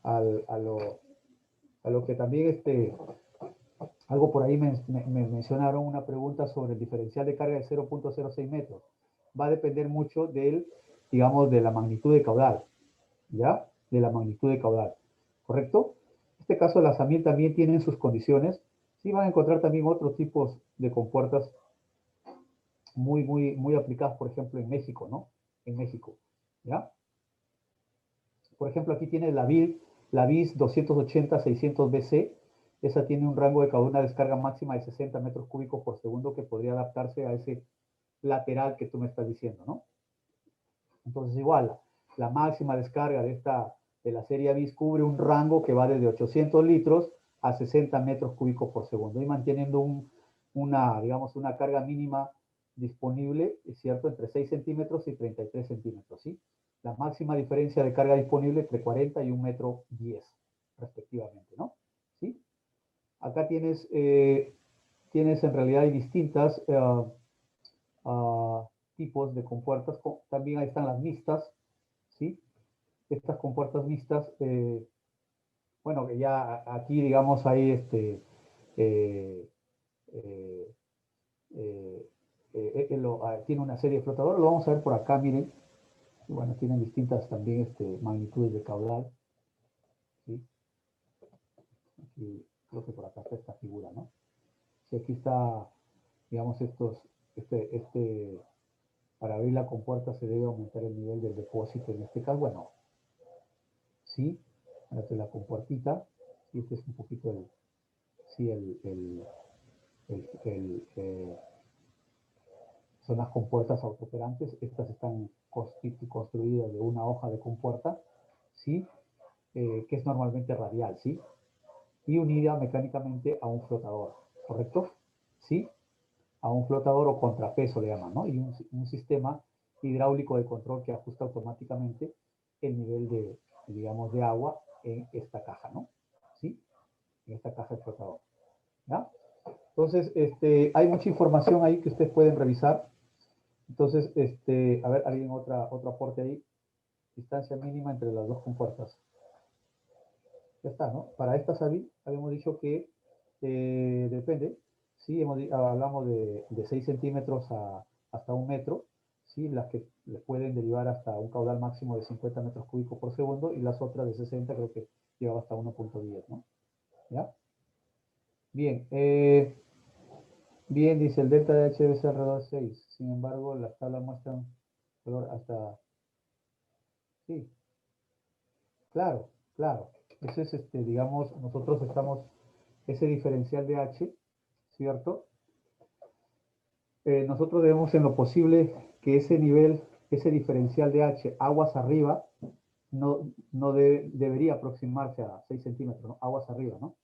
a lo que también algo por ahí me mencionaron una pregunta sobre el diferencial de carga de 0.06 metros. Va a depender mucho digamos, de la magnitud de caudal, ¿ya? De la magnitud de caudal, ¿correcto? En este caso, las AMIL también tienen sus condiciones. Sí van a encontrar también otros tipos de compuertas muy aplicadas, por ejemplo, en México, ¿no? En México, ¿ya? Por ejemplo, aquí tiene la BIS 280-600 BC. Esa tiene un rango de una descarga máxima de 60 metros cúbicos por segundo que podría adaptarse a ese lateral que tú me estás diciendo, ¿no? Entonces, igual, la máxima descarga de la serie BIS cubre un rango que va desde 800 litros a 60 metros cúbicos por segundo y manteniendo digamos, una carga mínima disponible, es cierto, entre 6 centímetros y 33 centímetros, ¿sí? La máxima diferencia de carga disponible entre 40 y 1 metro 10, respectivamente, ¿no? ¿Sí? Acá tienes en realidad hay distintas tipos de compuertas, también ahí están las mixtas, ¿sí? Estas compuertas mixtas, bueno, que ya aquí, digamos, hay eh, eh, eh, tiene una serie de flotadores, lo vamos a ver por acá, miren, y bueno, tienen distintas también magnitudes de caudal, ¿sí? Aquí, creo que por acá está esta figura, ¿no? Si aquí está, digamos, para abrir la compuerta se debe aumentar el nivel del depósito, en este caso, bueno, sí, la compuertita, y este es un poquito sí, el, son las compuertas autooperantes. Estas están construidas de una hoja de compuerta, ¿sí? Que es normalmente radial, ¿sí? Y unida mecánicamente a un flotador, ¿correcto? ¿Sí? A un flotador o contrapeso le llaman, ¿no? Y un sistema hidráulico de control que ajusta automáticamente el nivel digamos, de agua en esta caja, ¿no? ¿Sí? En esta caja de flotador, ¿ya? Entonces, hay mucha información ahí que ustedes pueden revisar. Entonces, a ver, alguien otro aporte ahí. Distancia mínima entre las dos compuertas. Ya está, ¿no? Para esta habíamos dicho que depende. Sí, hablamos de 6 centímetros hasta 1 metro. Sí, las que le pueden derivar hasta un caudal máximo de 50 metros cúbicos por segundo y las otras de 60 creo que lleva hasta 1.10, ¿no? ¿Ya? Bien, bien, dice el delta de H debe ser alrededor de 6. Sin embargo, las tablas muestran valor hasta... Sí, claro, claro. Ese es, digamos, nosotros estamos, ese diferencial de H, ¿cierto? Nosotros debemos en lo posible que ese nivel, ese diferencial de H, aguas arriba, no debería aproximarse a 6 centímetros, ¿no? Aguas arriba, ¿no?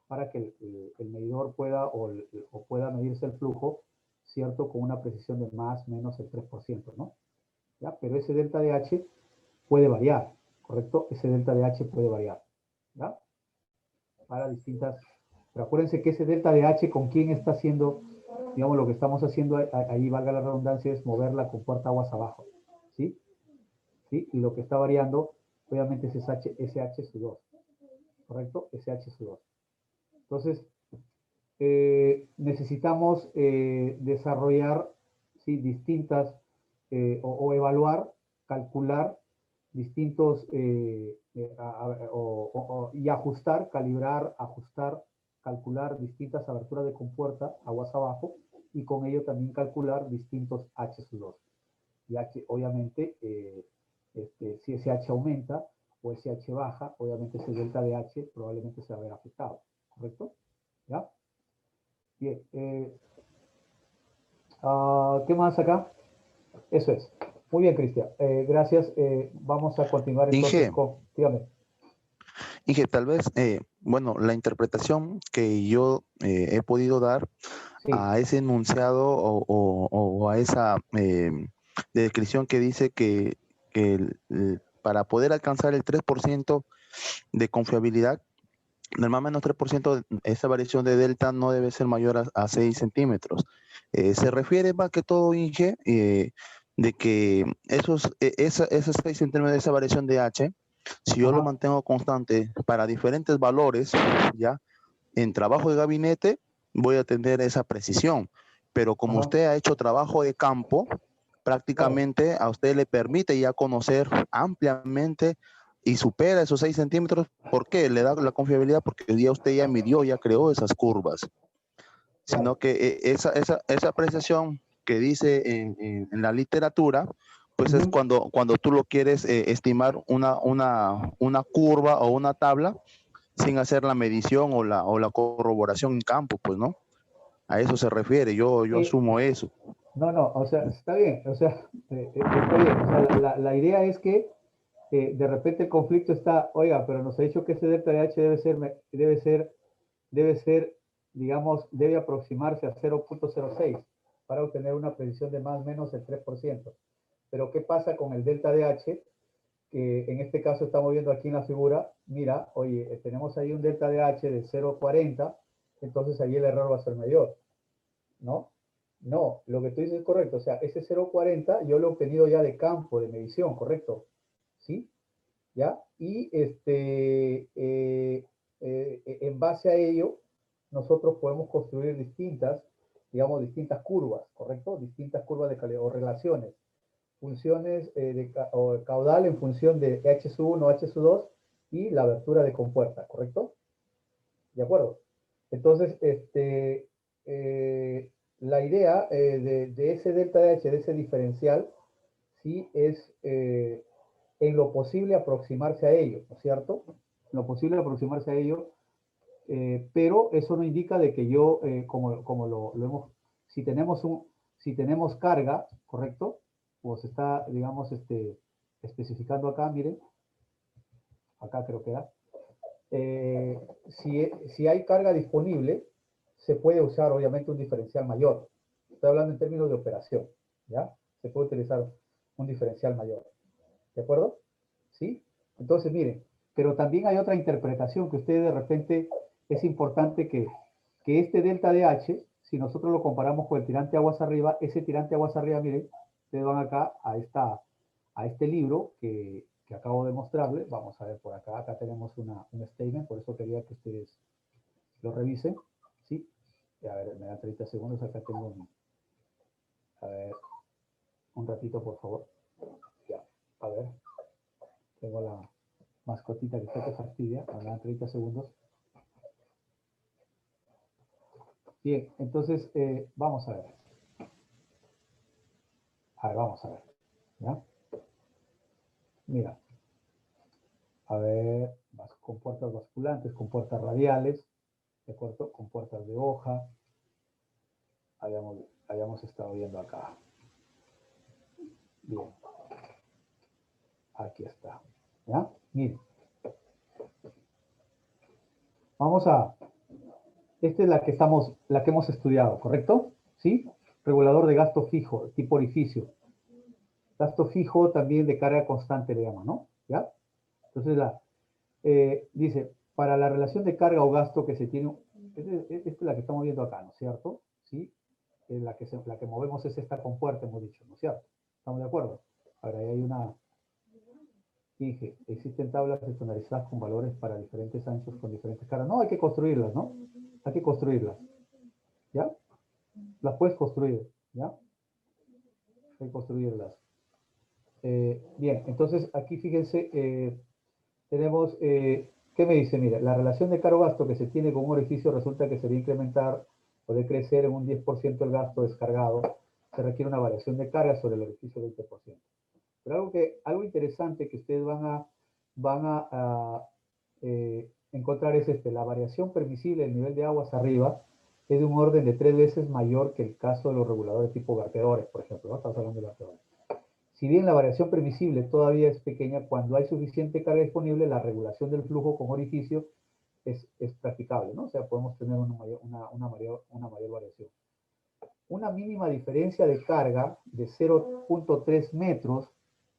Para que el medidor pueda o pueda medirse el flujo ¿cierto? Con una precisión de más o menos el 3%, ¿no? ¿Ya? Pero ese delta de H puede variar, ¿correcto? Ese delta de H puede variar, ¿ya? Para distintas... Pero acuérdense que ese delta de H, ¿con quién está haciendo? Digamos, lo que estamos haciendo ahí, valga la redundancia, es mover la compuerta aguas abajo, ¿sí? ¿Sí? Y lo que está variando, obviamente, es SH sub 2, ¿correcto? SH sub 2. Entonces, necesitamos desarrollar, ¿sí? Distintas, o evaluar, calcular distintos, y ajustar, calibrar, ajustar, calcular distintas aberturas de compuerta aguas abajo, y con ello también calcular distintos H sub 2. Y H, obviamente, si ese H aumenta o ese H baja, obviamente ese delta de H probablemente se va a ver afectado, ¿correcto? ¿Ya? Bien. ¿Qué más acá? Eso es. Muy bien, Cristian. Gracias. Vamos a continuar entonces Inge, con... Dígame. Inge, tal vez, bueno, la interpretación que yo he podido dar Sí. a ese enunciado o a esa descripción que dice que para poder alcanzar el 3% de confiabilidad, normalmente el 3%, esa variación de delta no debe ser mayor a 6 centímetros. Se refiere más que todo, Inge, de que esos 6 centímetros de esa variación de H, si yo lo Ajá. mantengo constante para diferentes valores, ya, en trabajo de gabinete, voy a tener esa precisión. Pero como Ajá. usted ha hecho trabajo de campo, Claro. prácticamente a usted le permite ya conocer ampliamente y supera esos 6 centímetros. ¿Por qué? Le da la confiabilidad porque el día usted ya midió, ya creó esas curvas. Sino Claro. que esa apreciación que dice en la literatura, pues es Ujú. cuando tú lo quieres estimar una curva o una tabla sin hacer la medición o la corroboración en campo, pues, ¿no? A eso se refiere, yo Eh, asumo eso. no, no, o sea, está bien, o sea, está bien. O sea, la idea es que de repente el conflicto está, oiga, pero nos ha dicho que ese delta de H debe ser, digamos, debe aproximarse a 0.06 para obtener una precisión de más o menos el 3%. Pero ¿qué pasa con el delta de H? Que en este caso estamos viendo aquí en la figura, mira, oye, tenemos ahí un delta de H de 0.40, entonces ahí el error va a ser mayor, ¿no? No, lo que tú dices es correcto, o sea, ese 0.40 yo lo he obtenido ya de campo, de medición, ¿correcto? ¿Sí? ¿Ya? Y en base a ello, nosotros podemos construir distintas, digamos, distintas curvas, ¿correcto? Distintas curvas de calidad o relaciones. Funciones o caudal en función de H sub 1, H sub 2 y la abertura de compuerta, ¿correcto? ¿De acuerdo? Entonces, la idea de ese delta de H, de ese diferencial, sí es en lo posible aproximarse a ello, ¿no es cierto? En lo posible aproximarse a ello, pero eso no indica de que yo, como lo hemos, si tenemos carga, ¿correcto? Pues está, digamos, especificando acá, miren, acá creo que era, si hay carga disponible, se puede usar obviamente un diferencial mayor. Estoy hablando en términos de operación, ¿ya? Se puede utilizar un diferencial mayor. ¿De acuerdo? ¿Sí? Entonces, miren, pero también hay otra interpretación que ustedes de repente es importante que este delta de H, si nosotros lo comparamos con el tirante aguas arriba, ese tirante aguas arriba, miren, ustedes van acá a este libro que acabo de mostrarles. Vamos a ver por acá, acá tenemos un statement, por eso quería que ustedes lo revisen. ¿Sí? A ver, me da 30 segundos, acá tengo a ver, un ratito, por favor. Ya, a ver, tengo la mascotita que está que fastidia, me dan 30 segundos. Bien, entonces, vamos a ver. A ver, vamos a ver. ¿Ya? Mira, a ver, compuertas basculantes, compuertas radiales, ¿de acuerdo? Compuertas de hoja. Habíamos estado viendo acá. Bien, aquí está. ¿Ya? Miren. Esta es la que hemos estudiado, ¿correcto? ¿Sí? regulador de gasto fijo, tipo orificio. Gasto fijo también de carga constante le llaman, ¿no? ¿Ya? Entonces, dice, para la relación de carga o gasto que se tiene, esta es la que estamos viendo acá, ¿no es cierto? ¿Sí? La que movemos es esta compuerta, hemos dicho, ¿no es cierto? ¿Estamos de acuerdo? Ahora, ahí hay una... Dije, existen tablas estandarizadas con valores para diferentes anchos con diferentes cargas. No, hay que construirlas, ¿no? Hay que construirlas. ¿Ya? Las puedes construir, ¿ya? Hay que construirlas. Bien, entonces aquí fíjense, tenemos, ¿qué me dice? Mira, la relación de cargo-gasto que se tiene con un orificio resulta que se debe incrementar o de crecer en un 10% el gasto descargado. Se requiere una variación de carga sobre el orificio del 20%. Pero algo interesante que ustedes van a encontrar es la variación permisible del nivel de aguas arriba es de un orden de 3 veces mayor que el caso de los reguladores tipo vertedores, por ejemplo, ¿no? Estamos hablando de vertedores. Si bien la variación permisible todavía es pequeña, cuando hay suficiente carga disponible, la regulación del flujo con orificio es practicable, ¿no? O sea, podemos tener una mayor variación. Una mínima diferencia de carga de 0.3 metros,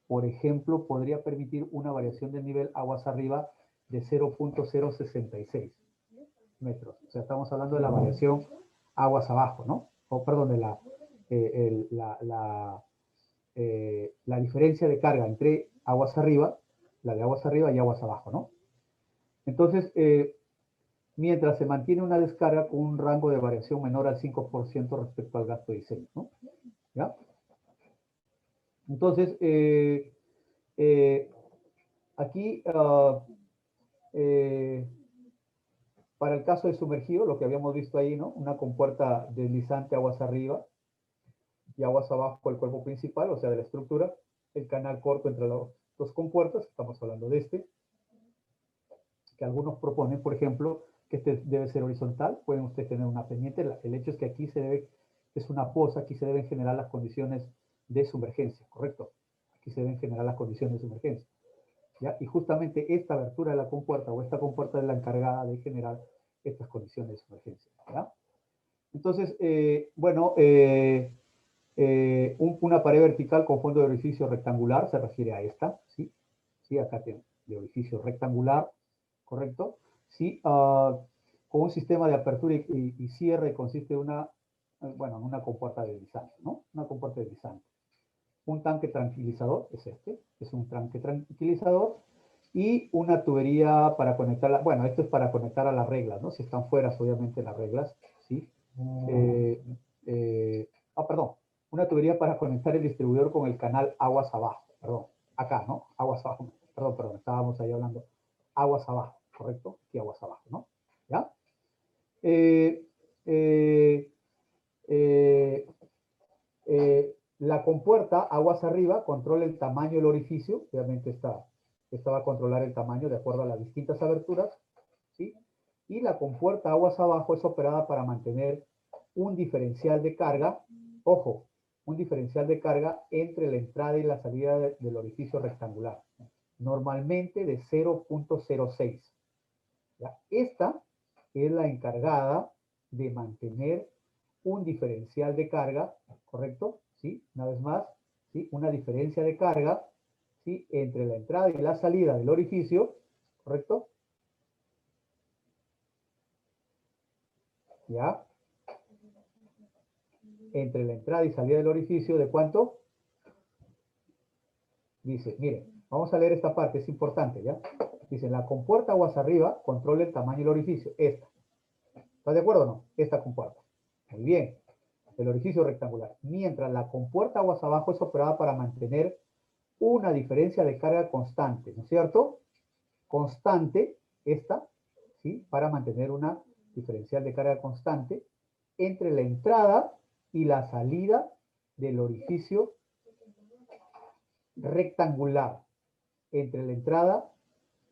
por ejemplo, podría permitir una variación del nivel aguas arriba de 0.066 metros. O sea, estamos hablando de la variación aguas abajo, ¿no? O perdón, de la diferencia de carga entre aguas arriba, la de aguas arriba y aguas abajo, ¿no? Entonces, mientras se mantiene una descarga con un rango de variación menor al 5% respecto al gasto de diseño, ¿no? ¿Ya? Entonces, aquí, para el caso de sumergido, lo que habíamos visto ahí, ¿no? Una compuerta deslizante aguas arriba y aguas abajo el cuerpo principal, o sea, de la estructura, el canal corto entre los dos compuertas, estamos hablando de que algunos proponen, por ejemplo, que este debe ser horizontal, pueden ustedes tener una pendiente, el hecho es que aquí es una poza, aquí se deben generar las condiciones de sumergencia, ¿correcto? Aquí se deben generar las condiciones de sumergencia, ¿ya? Y justamente esta abertura de la compuerta o esta compuerta es la encargada de generar estas condiciones de sumergencia, ¿ya? Entonces, bueno, una pared vertical con fondo de orificio rectangular se refiere a esta, ¿sí? Sí, acá tengo de orificio rectangular, ¿correcto? Sí, con un sistema de apertura y cierre consiste en una compuerta de deslizante, ¿no? Una compuerta de deslizante. Un tanque tranquilizador, es un tanque tranquilizador y una tubería para conectarla, bueno, esto es para conectar a las reglas, ¿no? Si están fuera, obviamente, las reglas, ¿sí? Perdón, una tubería para conectar el distribuidor con el canal aguas abajo, perdón, acá, ¿no? Aguas abajo, perdón, estábamos ahí hablando aguas abajo, ¿correcto? Aquí aguas abajo, ¿no? ¿Ya? La compuerta aguas arriba controla el tamaño del orificio, obviamente esta va a controlar el tamaño de acuerdo a las distintas aberturas, ¿sí? Y la compuerta aguas abajo es operada para mantener un diferencial de carga, ojo, un diferencial de carga entre la entrada y la salida del orificio rectangular, normalmente de 0.06. Esta es la encargada de mantener un diferencial de carga, ¿correcto? ¿Sí? Una vez más, ¿sí? Una diferencia de carga, ¿sí? Entre la entrada y la salida del orificio, ¿correcto? ¿Ya? Entre la entrada y salida del orificio, ¿de cuánto? Dice, miren, vamos a leer esta parte, es importante, ¿ya? Dice, la compuerta aguas arriba controla el tamaño del orificio, esta. ¿Estás de acuerdo o no? Esta compuerta. Muy bien. El orificio rectangular. Mientras la compuerta aguas abajo es operada para mantener una diferencia de carga constante, ¿no es cierto? Constante, esta, ¿sí? Para mantener una diferencial de carga constante entre la entrada y la salida del orificio rectangular. Entre la entrada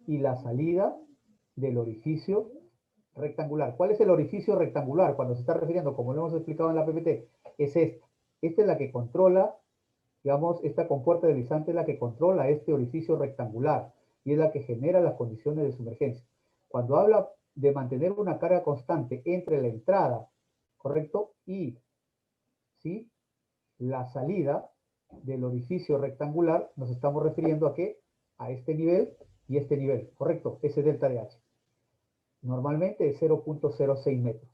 y la salida del orificio rectangular. ¿Cuál es el orificio rectangular? Cuando se está refiriendo, como lo hemos explicado en la PPT, es esta. Esta es la que controla, digamos, esta compuerta deslizante es la que controla este orificio rectangular y es la que genera las condiciones de sumergencia. Cuando habla de mantener una carga constante entre la entrada, ¿correcto? Y ¿sí? La salida del orificio rectangular, nos estamos refiriendo a qué? A este nivel y este nivel, ¿correcto? Ese delta de H. Normalmente es 0.06 metros.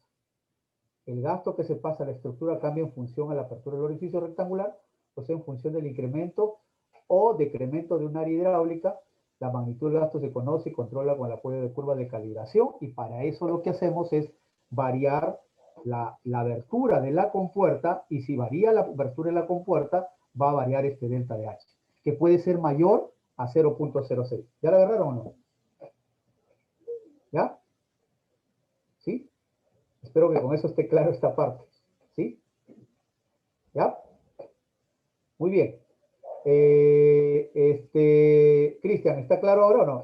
El gasto que se pasa a la estructura cambia en función a la apertura del orificio rectangular, o sea, en función del incremento o decremento de un área hidráulica. La magnitud del gasto se conoce y controla con el apoyo de curvas de calibración, y para eso lo que hacemos es variar la abertura de la compuerta, y si varía la abertura de la compuerta, va a variar este delta de H, que puede ser mayor a 0.06. ¿Ya lo agarraron o no? ¿Ya? ¿Sí? Espero que con eso esté claro esta parte. ¿Sí? ¿Ya? Muy bien. Cristian, ¿está claro ahora o no?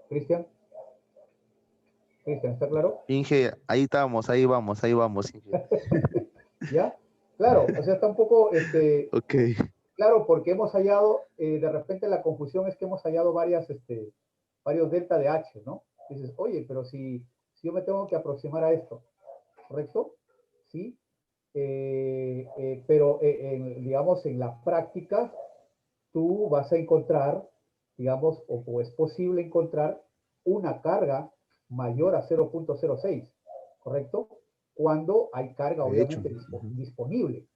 Cristian, ¿está claro? Inge, ahí estamos, ahí vamos, Inge. ¿Ya? Claro, o sea, está un poco, Ok, claro, porque hemos hallado, de repente la confusión es que hemos hallado varios delta de H, ¿no? Dices, oye, pero si yo me tengo que aproximar a esto, ¿correcto? Sí, pero digamos, en la práctica, tú vas a encontrar, digamos, o es posible encontrar una carga mayor a 0.06, ¿correcto? Cuando hay carga, de hecho. obviamente, disponible,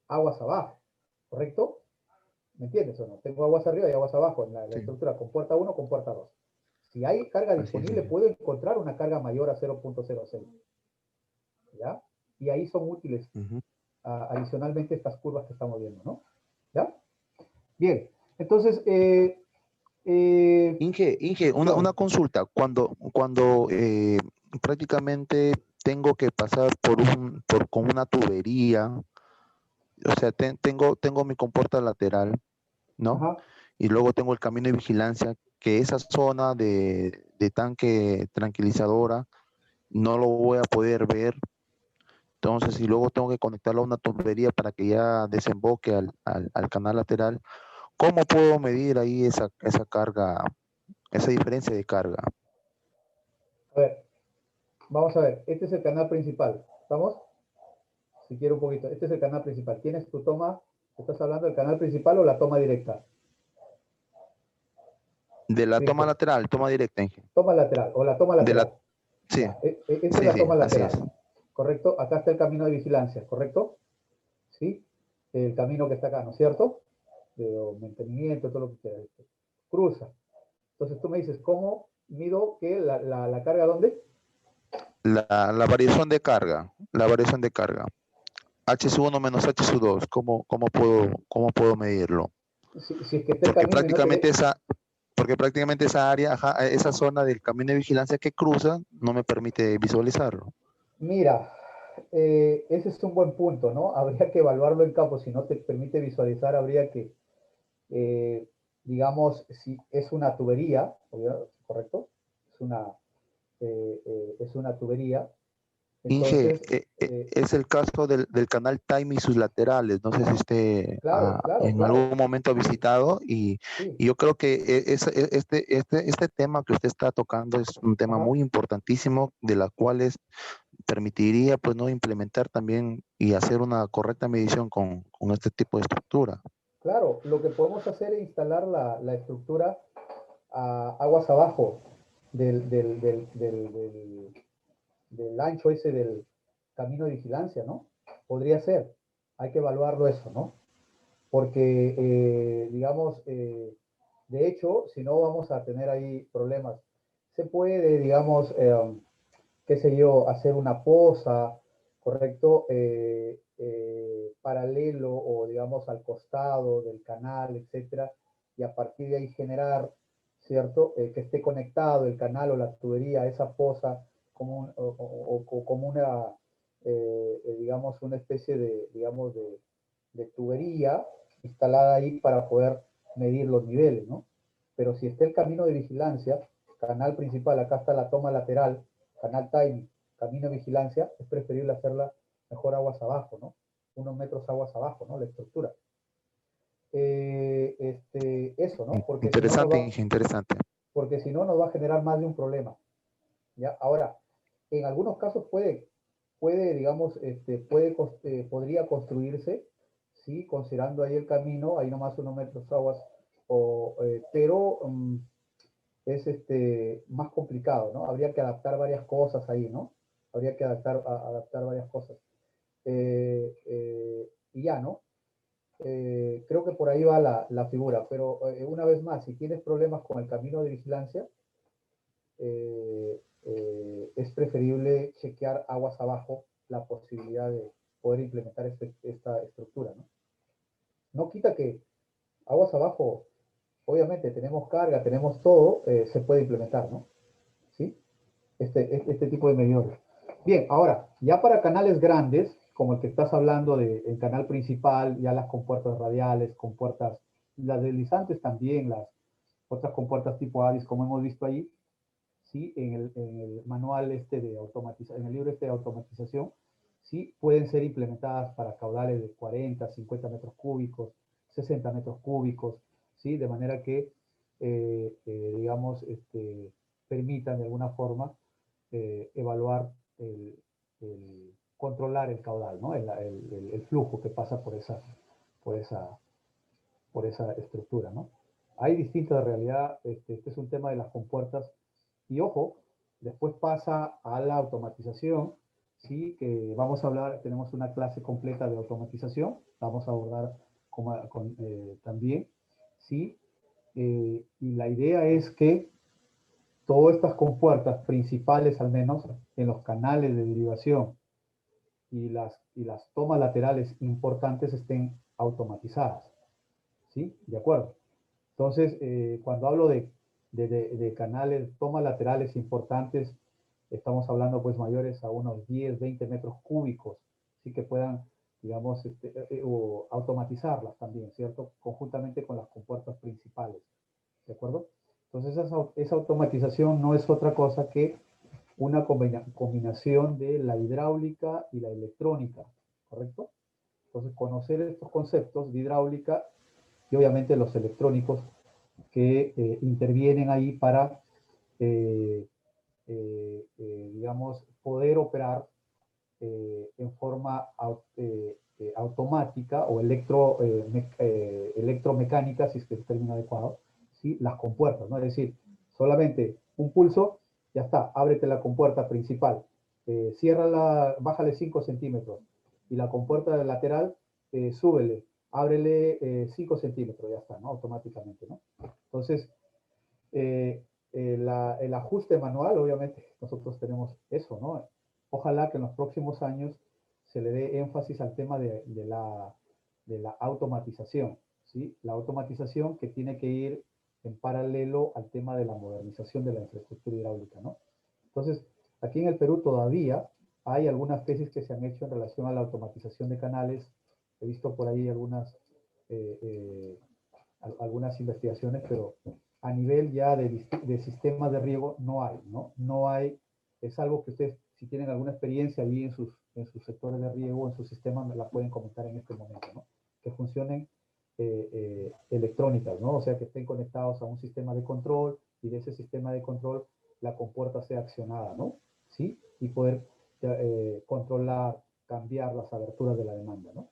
aguas abajo, ¿correcto? ¿Me entiendes o no? Tengo aguas arriba y aguas abajo en la Sí, estructura con puerta 1, con puerta 2. Si hay carga así es, disponible, Inge. puedo encontrar una carga mayor a 0.06, ¿ya? Y ahí son útiles Ujú. adicionalmente estas curvas que estamos viendo, ¿no? ¿Ya? Bien, entonces, Inge, dígame. una consulta. Cuando prácticamente tengo que pasar con una tubería, o sea, tengo mi compuerta lateral, ¿no? Ajá. Y luego tengo el camino de vigilancia, que esa zona de tanque tranquilizadora no lo voy a poder ver. Entonces, si luego tengo que conectarlo a una tubería para que ya desemboque al canal lateral, ¿cómo puedo medir ahí esa carga, esa diferencia de carga? A ver, vamos a ver. Este es el canal principal. ¿Estamos? Si quiero un poquito. Este es el canal principal. ¿Tienes tu toma? ¿Estás hablando del canal principal o la toma directa? De la toma Cristian. lateral, toma directa, Inge. Toma lateral o la toma De la, lateral. sí, Ya. Esta es sí, la sí, toma así lateral. es. ¿Correcto? Acá está el camino de vigilancia. ¿Correcto? ¿Sí? El camino que está acá, ¿no es cierto? De mantenimiento, todo lo que quieras. Cruza. Entonces tú me dices, ¿cómo mido que la carga dónde? La variación de carga, la variación de carga. H1 menos H2, cómo puedo medirlo? Si es que está el Porque camino y no te prácticamente ve. esa, porque prácticamente esa área, ajá, esa zona del camino de vigilancia que cruza no me permite visualizarlo. Mira, ese es un buen punto, ¿no? Habría que evaluarlo en campo. Si no te permite visualizar, habría que, eh, digamos, si es una tubería, ¿correcto? Es una tubería. Inge, Entonces, es el caso del canal Time y sus laterales. No sé si usted claro, claro, en claro. algún momento ha visitado Sí, y yo creo que este tema que usted está tocando es un tema ajá, muy importantísimo de la cual permitiría pues no implementar también y hacer una correcta medición con este tipo de estructura. claro. Lo que podemos hacer es instalar la estructura a aguas abajo del ancho ese del camino de vigilancia, ¿no? Podría ser. Hay que evaluarlo eso, ¿no? Porque, digamos, de hecho, si no vamos a tener ahí problemas. Se puede, digamos, qué sé yo, hacer una poza, ¿correcto? Paralelo o, digamos, al costado del canal, etcétera, y a partir de ahí generar, ¿cierto? Que esté conectado el canal o la tubería a esa poza como, o como una, digamos, una especie de, digamos, de tubería instalada ahí para poder medir los niveles, ¿no? Pero si está el camino de vigilancia, canal principal, acá está la toma lateral, canal timing, camino de vigilancia, es preferible hacerla mejor aguas abajo, ¿no? Unos metros aguas abajo, ¿no? La estructura. Eso, ¿no? Interesante, Inge, interesante. Porque si no nos va a generar más de un problema, ¿ya? Ahora, en algunos casos puede, puede, digamos, podría construirse, ¿sí? Considerando ahí el camino, ahí nomás unos metros aguas, pero es más complicado, ¿no? Habría que adaptar varias cosas ahí, ¿no? Habría que adaptar varias cosas. Y ya, ¿no? Creo que por ahí va la figura, pero una vez más, si tienes problemas con el camino de vigilancia, es preferible chequear aguas abajo la posibilidad de poder implementar esta estructura, ¿no? No quita que aguas abajo, obviamente tenemos carga, tenemos todo, se puede implementar, ¿no? ¿Sí? Este tipo de medidores. Bien, ahora, ya para canales grandes, como el que estás hablando del canal principal, ya las compuertas radiales, compuertas, las deslizantes también, las otras compuertas tipo ADIS, como hemos visto ahí, ¿sí? En el manual de automatización, en el libro de automatización, ¿sí? Pueden ser implementadas para caudales de 40, 50 metros cúbicos, 60 metros cúbicos, ¿sí? De manera que, digamos, permitan de alguna forma evaluar controlar el caudal, ¿no? El flujo que pasa por esa, por esa estructura, ¿no? Hay distintas realidad, este es un tema de las compuertas, y ojo, después pasa a la automatización, ¿sí? Que vamos a hablar, tenemos una clase completa de automatización, vamos a abordar también, ¿sí? Y la idea es que todas estas compuertas principales, al menos en los canales de derivación y las tomas laterales importantes, estén automatizadas, ¿sí? De acuerdo. Entonces, cuando hablo de canales, tomas laterales importantes, estamos hablando pues mayores a unos 10, 20 metros cúbicos, sí que puedan, digamos, o automatizarlas también, ¿cierto? Conjuntamente con las compuertas principales, ¿de acuerdo? Entonces, esa automatización no es otra cosa que una combinación de la hidráulica y la electrónica, ¿correcto? Entonces, conocer estos conceptos de hidráulica y obviamente los electrónicos que intervienen ahí para, digamos, poder operar en forma automática o electromecánica, si es que es el término adecuado, ¿sí? Las compuertas, ¿no? Es decir, solamente un pulso, ya está, ábrete la compuerta principal, ciérrala, bájale 5 centímetros, y la compuerta lateral, súbele, ábrele 5 centímetros, ya está, ¿no? Automáticamente, ¿no? Entonces, el ajuste manual, obviamente, nosotros tenemos eso, ¿no? Ojalá que en los próximos años se le dé énfasis al tema de la automatización, ¿sí? La automatización que tiene que ir en paralelo al tema de la modernización de la infraestructura hidráulica, ¿no? Entonces, aquí en el Perú todavía hay algunas tesis que se han hecho en relación a la automatización de canales. He visto por ahí eh, eh, algunas investigaciones, pero a nivel ya de sistemas de riego no hay, ¿no? No hay, es algo que ustedes, si tienen alguna experiencia allí en sus sectores de riego, en sus sistemas, me la pueden comentar en este momento, ¿no? Que funcionen electrónicas, ¿no? O sea, que estén conectados a un sistema de control y de ese sistema de control la compuerta sea accionada, ¿no? ¿Sí? Y poder controlar, cambiar las aberturas de la demanda, ¿no?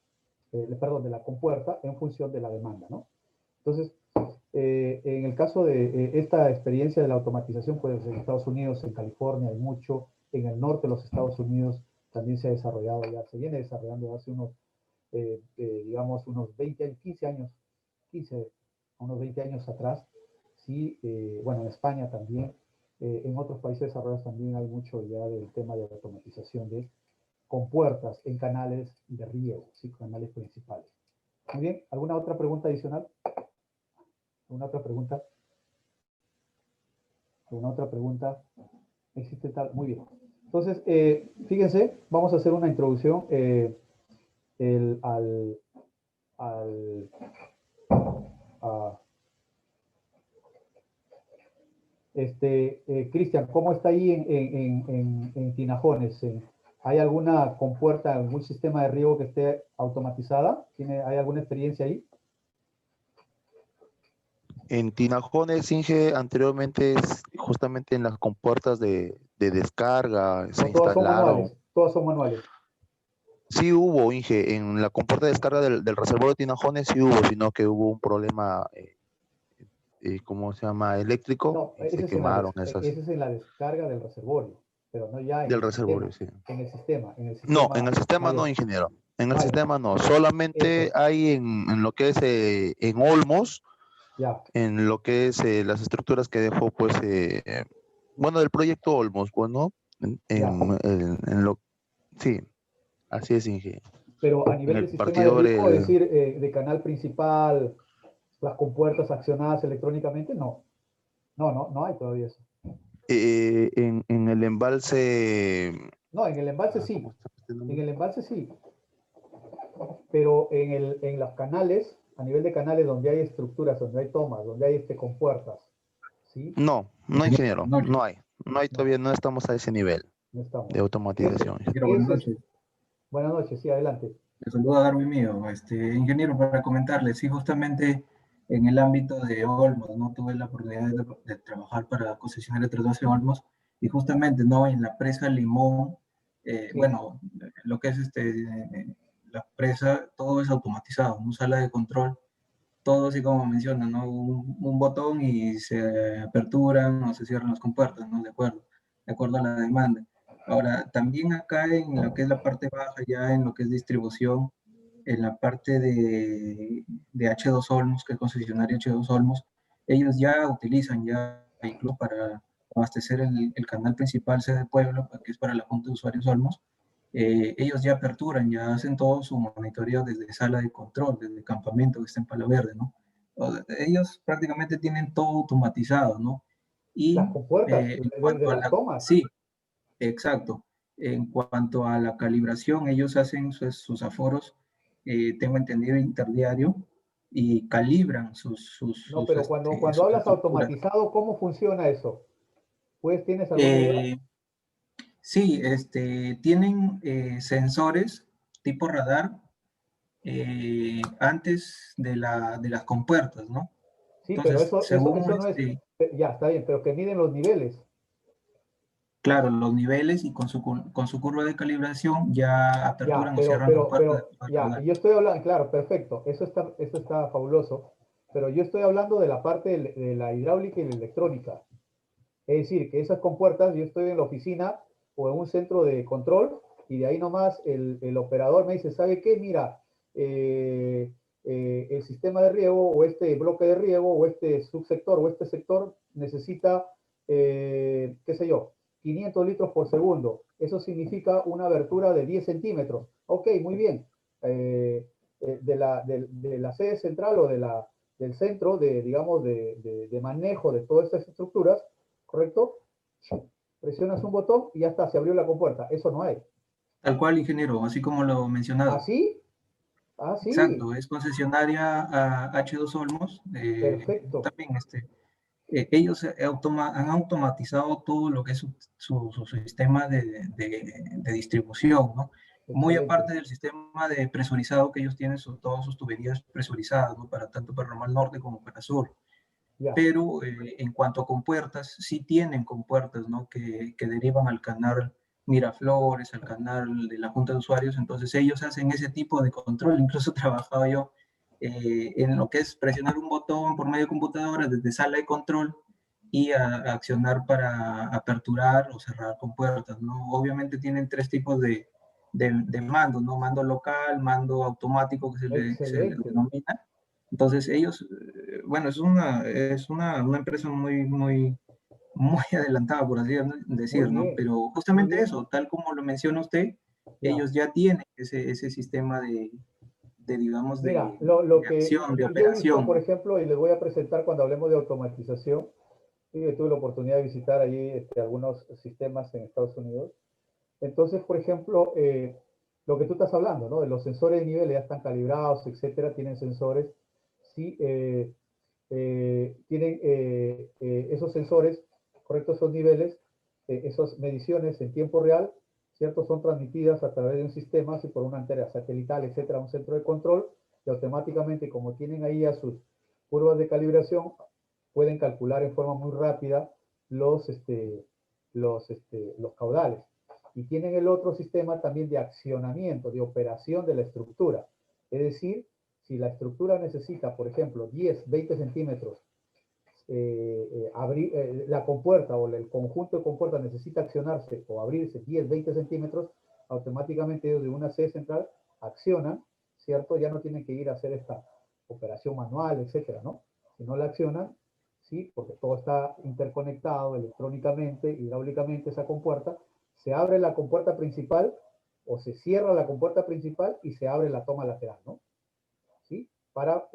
Perdón, de la compuerta en función de la demanda, ¿no? Entonces, en el caso de esta experiencia de la automatización, pues en Estados Unidos, en California hay mucho, en el norte de los Estados Unidos también se ha desarrollado, ya se viene desarrollando hace digamos, unos 20 años, 15 años, 15, unos 20 años atrás, sí, bueno, en España también, en otros países desarrollados también hay mucho ya del tema de automatización de compuertas en canales de riego, sí, canales principales. Muy bien, ¿alguna otra pregunta adicional? ¿Alguna otra pregunta? ¿Alguna otra pregunta? ¿Existe tal? Muy bien. Entonces, fíjense, vamos a hacer una introducción el, al, al, a, Cristian, ¿cómo está ahí en Tinajones? ¿Hay alguna compuerta, algún sistema de riego que esté automatizada? ¿Hay alguna experiencia ahí? En Tinajones, Inge, anteriormente justamente en las compuertas de descarga se No todas son instalaron. manuales. todas son manuales. Sí hubo, Inge, en la compuerta de descarga del reservorio de Tinajones sí hubo, sino que hubo un problema, ¿cómo se llama? Eléctrico, No, y se quemaron esas ese es en la descarga del reservorio, pero no ya en del el reservorio, sistema. sí. En el No, en sistema el sistema no, mayor. ingeniero. En el Vale, sistema no. Solamente eso, hay en lo que es en Olmos, ya, en lo que es las estructuras que dejó, pues, bueno, del proyecto Olmos, bueno, ya. en lo, sí, así es, Inge. Pero a En nivel el de sistema de partidor, riego, es decir, de canal principal, las compuertas accionadas electrónicamente, no. No hay todavía eso. en el embalse, No, en el embalse ¿cómo sí. está este En nombre? el embalse sí. Pero en los canales, a nivel de canales donde hay estructuras, donde hay tomas, donde hay compuertas, ¿sí? No, no, Ingeniero, ingeniero, buenas noches. no hay No, todavía, no estamos a ese nivel no de estamos. automatización. Ingeniero, buenas Ese es, noches. buenas noches, sí, adelante. Les saluda Darwin Mío. Ingeniero, para comentarles, sí, justamente en el ámbito de Olmos, ¿no? Tuve la oportunidad de trabajar para concesionaria 312 Olmos y justamente, ¿no? En la presa Limón, Sí, bueno, lo que es la presa, todo es automatizado, ¿no? Sala de control, todo así como menciona, ¿no? Un botón y se aperturan o se cierran las compuertas, ¿no? De acuerdo a la demanda. Ahora, también acá en lo que es la parte baja, ya en lo que es distribución, en la parte de H2 Olmos, que es concesionario H2 Olmos, ellos ya utilizan ya incluso para abastecer el canal principal sede Pueblo, que es para la Junta de Usuarios Olmos, ellos ya aperturan, ya hacen todo su monitoreo desde sala de control, desde campamento que está en Palo Verde, ¿no? Ellos prácticamente tienen todo automatizado, ¿no? Y las compuertas en de cuanto a las la, tomas. sí, exacto. En cuanto a la calibración, ellos hacen sus aforos, tengo entendido, interdiario, y calibran No, pero cuando sus hablas estructuras. automatizado, ¿cómo funciona eso? Pues, ¿tienes alguna idea? Eh, sí, tienen sensores tipo radar antes de las compuertas, ¿no? Sí, pero Entonces, según eso no es, ya, está bien, pero que miden los niveles. claro, los niveles y con su curva de calibración ya Ya, aperturan o cierran compuertas de acuerdo al ya, radar. y yo estoy hablando, claro, perfecto, eso está fabuloso, pero yo estoy hablando de la parte de la hidráulica y la electrónica. Es decir, que esas compuertas, yo estoy en la oficina o en un centro de control y de ahí nomás el operador me dice, ¿sabe qué? Mira, el sistema de riego o este bloque de riego o este subsector o este sector necesita, qué sé yo, 500 litros por segundo. Eso significa una abertura de 10 centímetros. Ok, muy bien. De la sede central o del centro de, digamos, de manejo de todas estas estructuras, ¿correcto? Presionas un botón y ya está, se abrió la compuerta. Eso no hay. Tal cual, ingeniero, así como lo mencionado. ¿Así? Ah, sí. Exacto, es concesionaria a H2 Olmos. Perfecto. También ellos han automatizado todo lo que es su sistema de distribución, ¿no? Muy Excelente. aparte del sistema de presurizado que ellos tienen, todas sus tuberías presurizadas, ¿no? Para tanto para Ramal Norte como para Sur. Ya. Pero en cuanto a compuertas, sí tienen compuertas, ¿no? Que derivan al canal Miraflores, al canal de la Junta de Usuarios, entonces ellos hacen ese tipo de control. Incluso he trabajado yo en lo que es presionar un botón por medio de computadora desde sala de control y a accionar para aperturar o cerrar compuertas, ¿no? Obviamente tienen tres tipos de mando, ¿no? Mando local, mando automático que se le Excelente. denomina. Entonces ellos, bueno, una empresa muy adelantada, por así Muy decir, ¿no? bien. Pero Muy justamente bien. eso, tal como lo menciona usted, Ya. ellos ya tienen ese sistema digamos, Mira, de acción, de yo he visto, operación, por ¿no? ejemplo, y les voy a presentar cuando hablemos de automatización, y tuve la oportunidad de visitar allí algunos sistemas en Estados Unidos. Entonces, por ejemplo, lo que tú estás hablando, ¿no? De los sensores de nivel ya están calibrados, etcétera, tienen sensores, sí, tienen esos sensores, correcto, esos niveles, esas mediciones en tiempo real, ¿cierto? Son transmitidas a través de un sistema, así por una antena satelital, etcétera, un centro de control, y automáticamente, como tienen ahí a sus curvas de calibración, pueden calcular en forma muy rápida los caudales. y tienen el otro sistema también de accionamiento, de operación de la estructura. Es decir, si la estructura necesita, por ejemplo, 10, 20 centímetros, la compuerta o el conjunto de compuertas necesita accionarse o abrirse 10, 20 centímetros, automáticamente ellos de una sede central accionan, ¿cierto? Ya no tienen que ir a hacer esta operación manual, etcétera, ¿no? Si no la accionan, ¿sí? Porque todo está interconectado electrónicamente, hidráulicamente, esa compuerta, se abre la compuerta principal o se cierra la compuerta principal y se abre la toma lateral, ¿no? ¿Sí? Para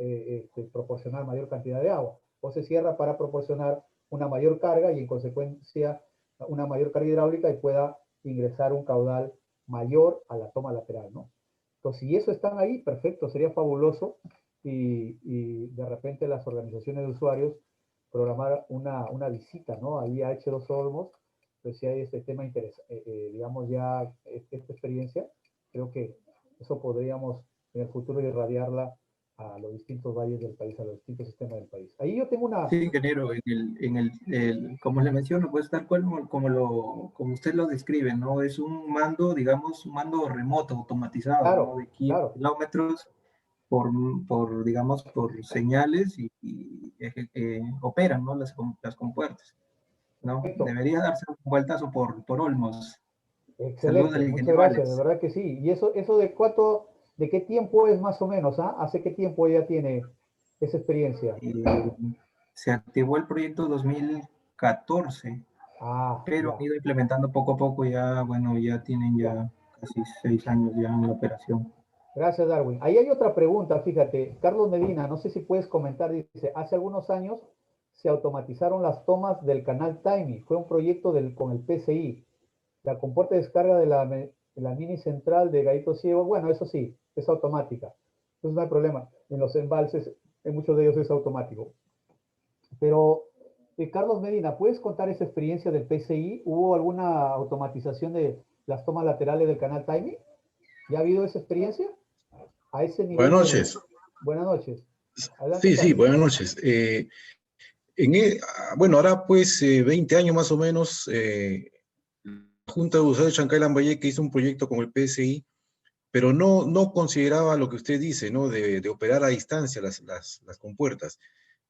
proporcionar mayor cantidad de agua. O se cierra para proporcionar una mayor carga y en consecuencia una mayor carga hidráulica y pueda ingresar un caudal mayor a la toma lateral, ¿no? Entonces, si eso están ahí, perfecto, sería fabuloso y de repente las organizaciones de usuarios programar una visita, ¿no? Ahí a H2 Olmos, pues si hay este tema digamos ya esta experiencia, creo que eso podríamos en el futuro irradiarla a los distintos valles del país, a los distintos sistemas del país. Ahí yo tengo una... Sí, ingeniero, como le menciono, pues tal cual como usted lo describe, ¿no? Es un mando, digamos, un mando remoto, automatizado, Claro, ¿no? De claro. kilómetros digamos, por señales y operan, ¿no? Las compuertas, ¿no? Perfecto. Debería darse un vueltazo por Olmos. Saludos Excelente, al muchas ingeniero gracias, de Alex. verdad que sí. ¿Y eso de qué tiempo es más o menos? ¿Ah? ¿Hace qué tiempo ya tiene esa experiencia? Y se activó el proyecto 2014, Ah, pero han ya. ido implementando poco a poco, ya, bueno, ya tienen ya casi 6 años ya en la operación. Gracias, Darwin. Ahí hay otra pregunta, fíjate. Carlos Medina, no sé si puedes comentar, dice, hace algunos años se automatizaron las tomas del canal Timey. Fue un proyecto con el PCI. La compuerta de descarga de la mini central de Gallito Ciego, bueno, eso sí, es automática. Entonces no hay problema. En los embalses, en muchos de ellos es automático. Pero, Carlos Medina, ¿puedes contar esa experiencia del PCI? ¿Hubo alguna automatización de las tomas laterales del canal Timey? ¿Ya ha habido esa experiencia? A ese nivel Buenas de... noches. Buenas noches. Adelante, Sí, Carlos. buenas noches. Bueno, ahora pues 20 años más o menos, la Junta de Usuarios de Chancay Lambayeque hizo un proyecto con el PSI, pero no consideraba lo que usted dice, ¿no? De operar a distancia las compuertas.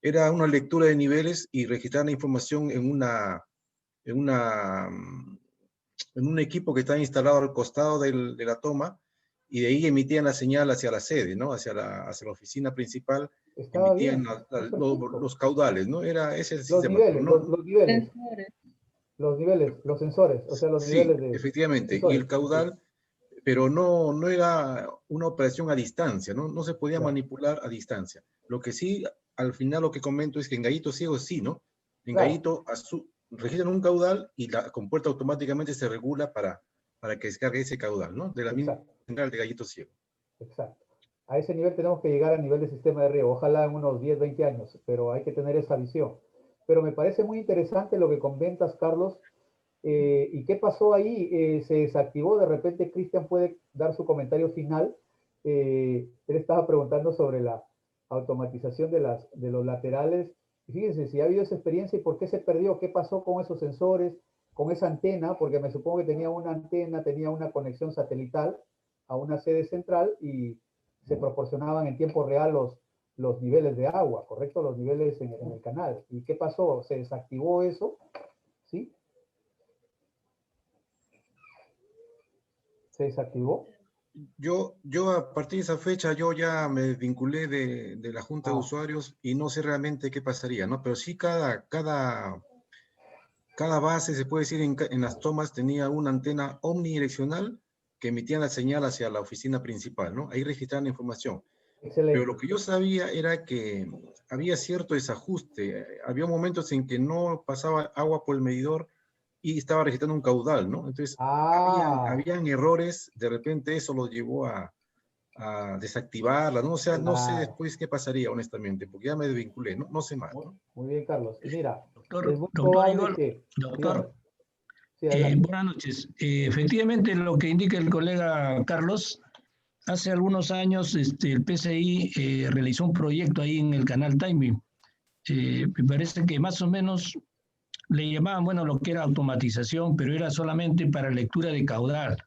Era una lectura de niveles y registrar la información en, una, en un equipo que está instalado al costado de la toma, y de ahí emitían la señal hacia la sede, ¿no? Hacia la oficina principal, Estaba emitían bien. Es perfecto. los caudales, ¿no? Era ese el Los sistema, pero niveles, no, los niveles, los sensores, o sea, los sí, niveles de efectivamente, y sensores. el Ok, caudal, pero no era una operación a distancia, no se podía ya. manipular a distancia. Lo que sí, al final lo que comento es que en Gallito Ciego sí, ¿no? En Claro, Gallito registran un caudal y la compuerta automáticamente se regula para que descargue ese caudal, ¿no? De la misma exacto, central de Gallito Ciego. exacto. A ese nivel tenemos que llegar a nivel de sistema de riego, ojalá en unos 10, 20 años, pero hay que tener esa visión. Pero me parece muy interesante lo que comentas, Carlos. ¿Y qué pasó ahí? ¿Se desactivó? De repente, Cristian puede dar su comentario final. Él estaba preguntando sobre la automatización de los laterales. Y fíjense, si ha habido esa experiencia y por qué se perdió, qué pasó con esos sensores, con esa antena, porque me supongo que tenía una antena, tenía una conexión satelital a una sede central y se proporcionaban en tiempo real los niveles de agua, ¿correcto? Los niveles en el canal. ¿Y qué pasó? ¿Se desactivó eso? ¿Sí? ¿Se desactivó? Yo a partir de esa fecha, yo ya me vinculé de la Junta de Ah, Usuarios y no sé realmente qué pasaría, ¿no? Pero sí cada base, se puede decir, en las tomas tenía una antena omnidireccional que emitía la señal hacia la oficina principal, ¿no? Ahí registraban la información. Pero lo excelente. que yo sabía era que había cierto desajuste. Había momentos en que no pasaba agua por el medidor y estaba registrando un caudal, ¿no? Entonces, Ah, habían errores, de repente eso los llevó a desactivarla, ¿no? O sea, no sé claro. después qué pasaría, honestamente, porque ya me desvinculé, no sé más, Muy, ¿no? muy bien, Carlos. Y mira, es Doctor, muy doctor probable Igor, que, dígame, doctor, sí, adelante. buenas noches. Efectivamente, lo que indica el colega Carlos, hace algunos años el PCI realizó un proyecto ahí en el canal Timing. Me parece que más o menos le llamaban, bueno, lo que era automatización, pero era solamente para lectura de caudal,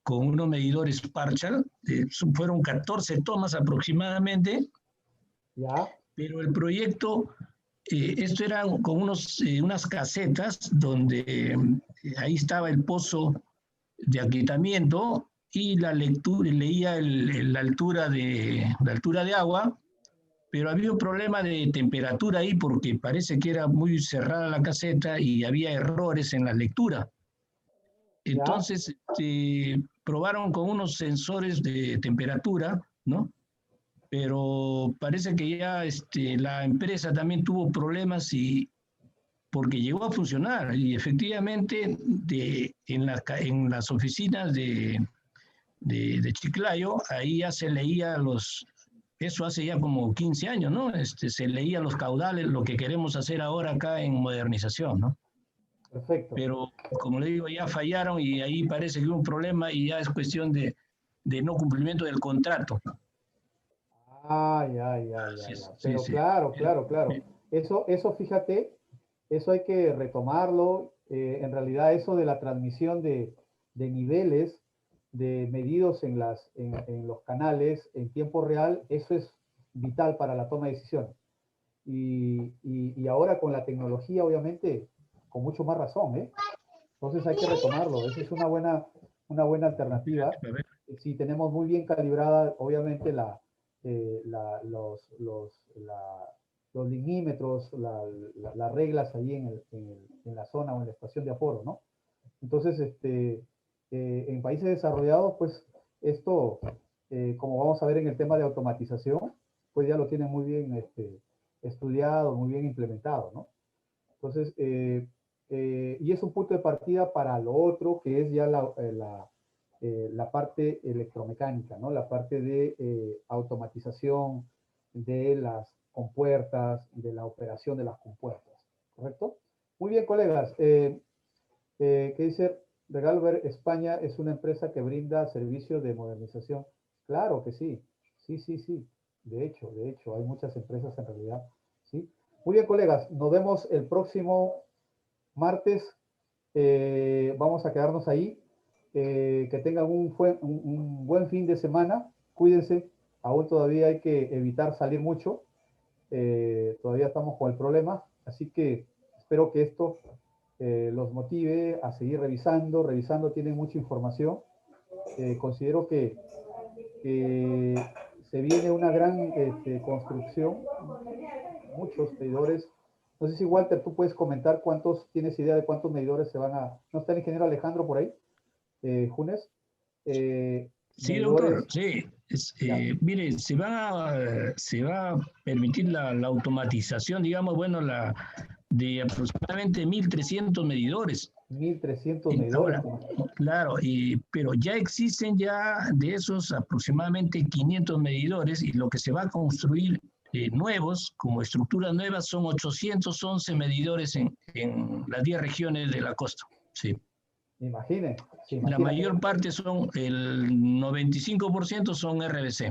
con unos medidores Parchal, fueron 14 tomas aproximadamente, ¿Ya? pero el proyecto, esto era con unas casetas donde ahí estaba el pozo de aquietamiento y la lectura, leía la altura de agua, pero había un problema de temperatura ahí porque parece que era muy cerrada la caseta y había errores en la lectura. Entonces, probaron con unos sensores de temperatura, ¿no? Pero parece que ya la empresa también tuvo problemas porque llegó a funcionar y efectivamente en las oficinas de Chiclayo, ahí ya se leía eso hace ya como 15 años, ¿no? Se leía los caudales, lo que queremos hacer ahora acá en modernización, ¿no? Perfecto. Pero, como le digo, ya fallaron y ahí parece que hubo un problema y ya es cuestión de no cumplimiento del contrato. Ya. Pero Sí. claro. Eso, fíjate, eso hay que retomarlo. En realidad, eso de la transmisión de niveles de medidos en los canales en tiempo real, eso es vital para la toma de decisiones. Y ahora con la tecnología, obviamente, con mucho más razón, ¿eh? Entonces hay que retomarlo. Esa es una buena alternativa. Si tenemos muy bien calibrada, obviamente, los limímetros, las reglas ahí en la zona o en la estación de aforo, ¿no? Entonces, en países desarrollados, pues esto, como vamos a ver en el tema de automatización, pues ya lo tienen muy bien estudiado, muy bien implementado, ¿no? Entonces, y es un punto de partida para lo otro, que es ya la parte electromecánica, ¿no? La parte de automatización de las compuertas, de la operación de las compuertas, ¿correcto? Muy bien, colegas. ¿Qué dice? Regalver España es una empresa que brinda servicios de modernización. Claro que sí. Sí. De hecho, hay muchas empresas en realidad, ¿sí? Muy bien, colegas. Nos vemos el próximo martes. Vamos a quedarnos ahí. Que tengan un buen fin de semana. Cuídense. Aún todavía hay que evitar salir mucho. Todavía estamos con el problema. Así que espero que esto los motive a seguir revisando. Tienen mucha información. Considero que se viene una gran construcción, muchos medidores. No sé si, Walter, tú puedes comentar tienes idea de cuántos medidores se van a... ¿No está el ingeniero Alejandro por ahí? Junes. Sí, medidores... doctor, sí. Mire, se va a permitir la automatización, digamos, bueno, de aproximadamente 1.300 medidores. 1.300 medidores. Ahora, claro, pero ya existen ya de esos aproximadamente 500 medidores y lo que se va a construir nuevos, como estructuras nuevas, son 811 medidores en las 10 regiones de la costa. Sí. Imagine. La mayor parte el 95% son RBC.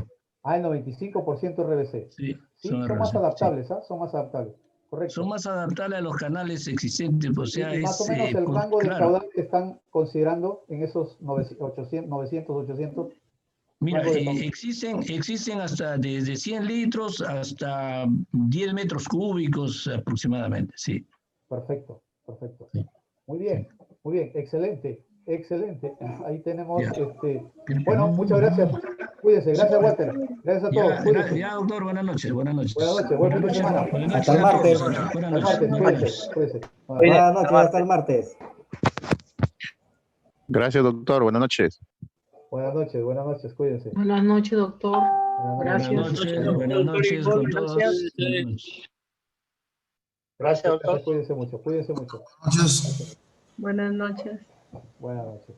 El 95% RBC. Sí, son más adaptables, ¿ah? Son más adaptables. Correcto. Son más adaptables a los canales existentes. O sea, y más o menos el rango de caudal que están considerando en esos 900. Mira, existen hasta desde 100 litros hasta 10 metros cúbicos aproximadamente, sí. Perfecto. Sí. Muy bien, excelente. Ahí tenemos, bueno, muchas gracias. Cuídense, gracias, Walter. Gracias a todos. Ya, doctor, buenas noches. Buenas noches, buen fin de semana. Hasta el martes. Cuídense. Buenas noches, hasta el martes. Gracias, doctor. Buenas noches. Buenas noches, cuídense. Buenas noches, doctor. Gracias. Buenas noches con todos. Gracias, doctor. Cuídense mucho. Buenas noches. Buenas noches.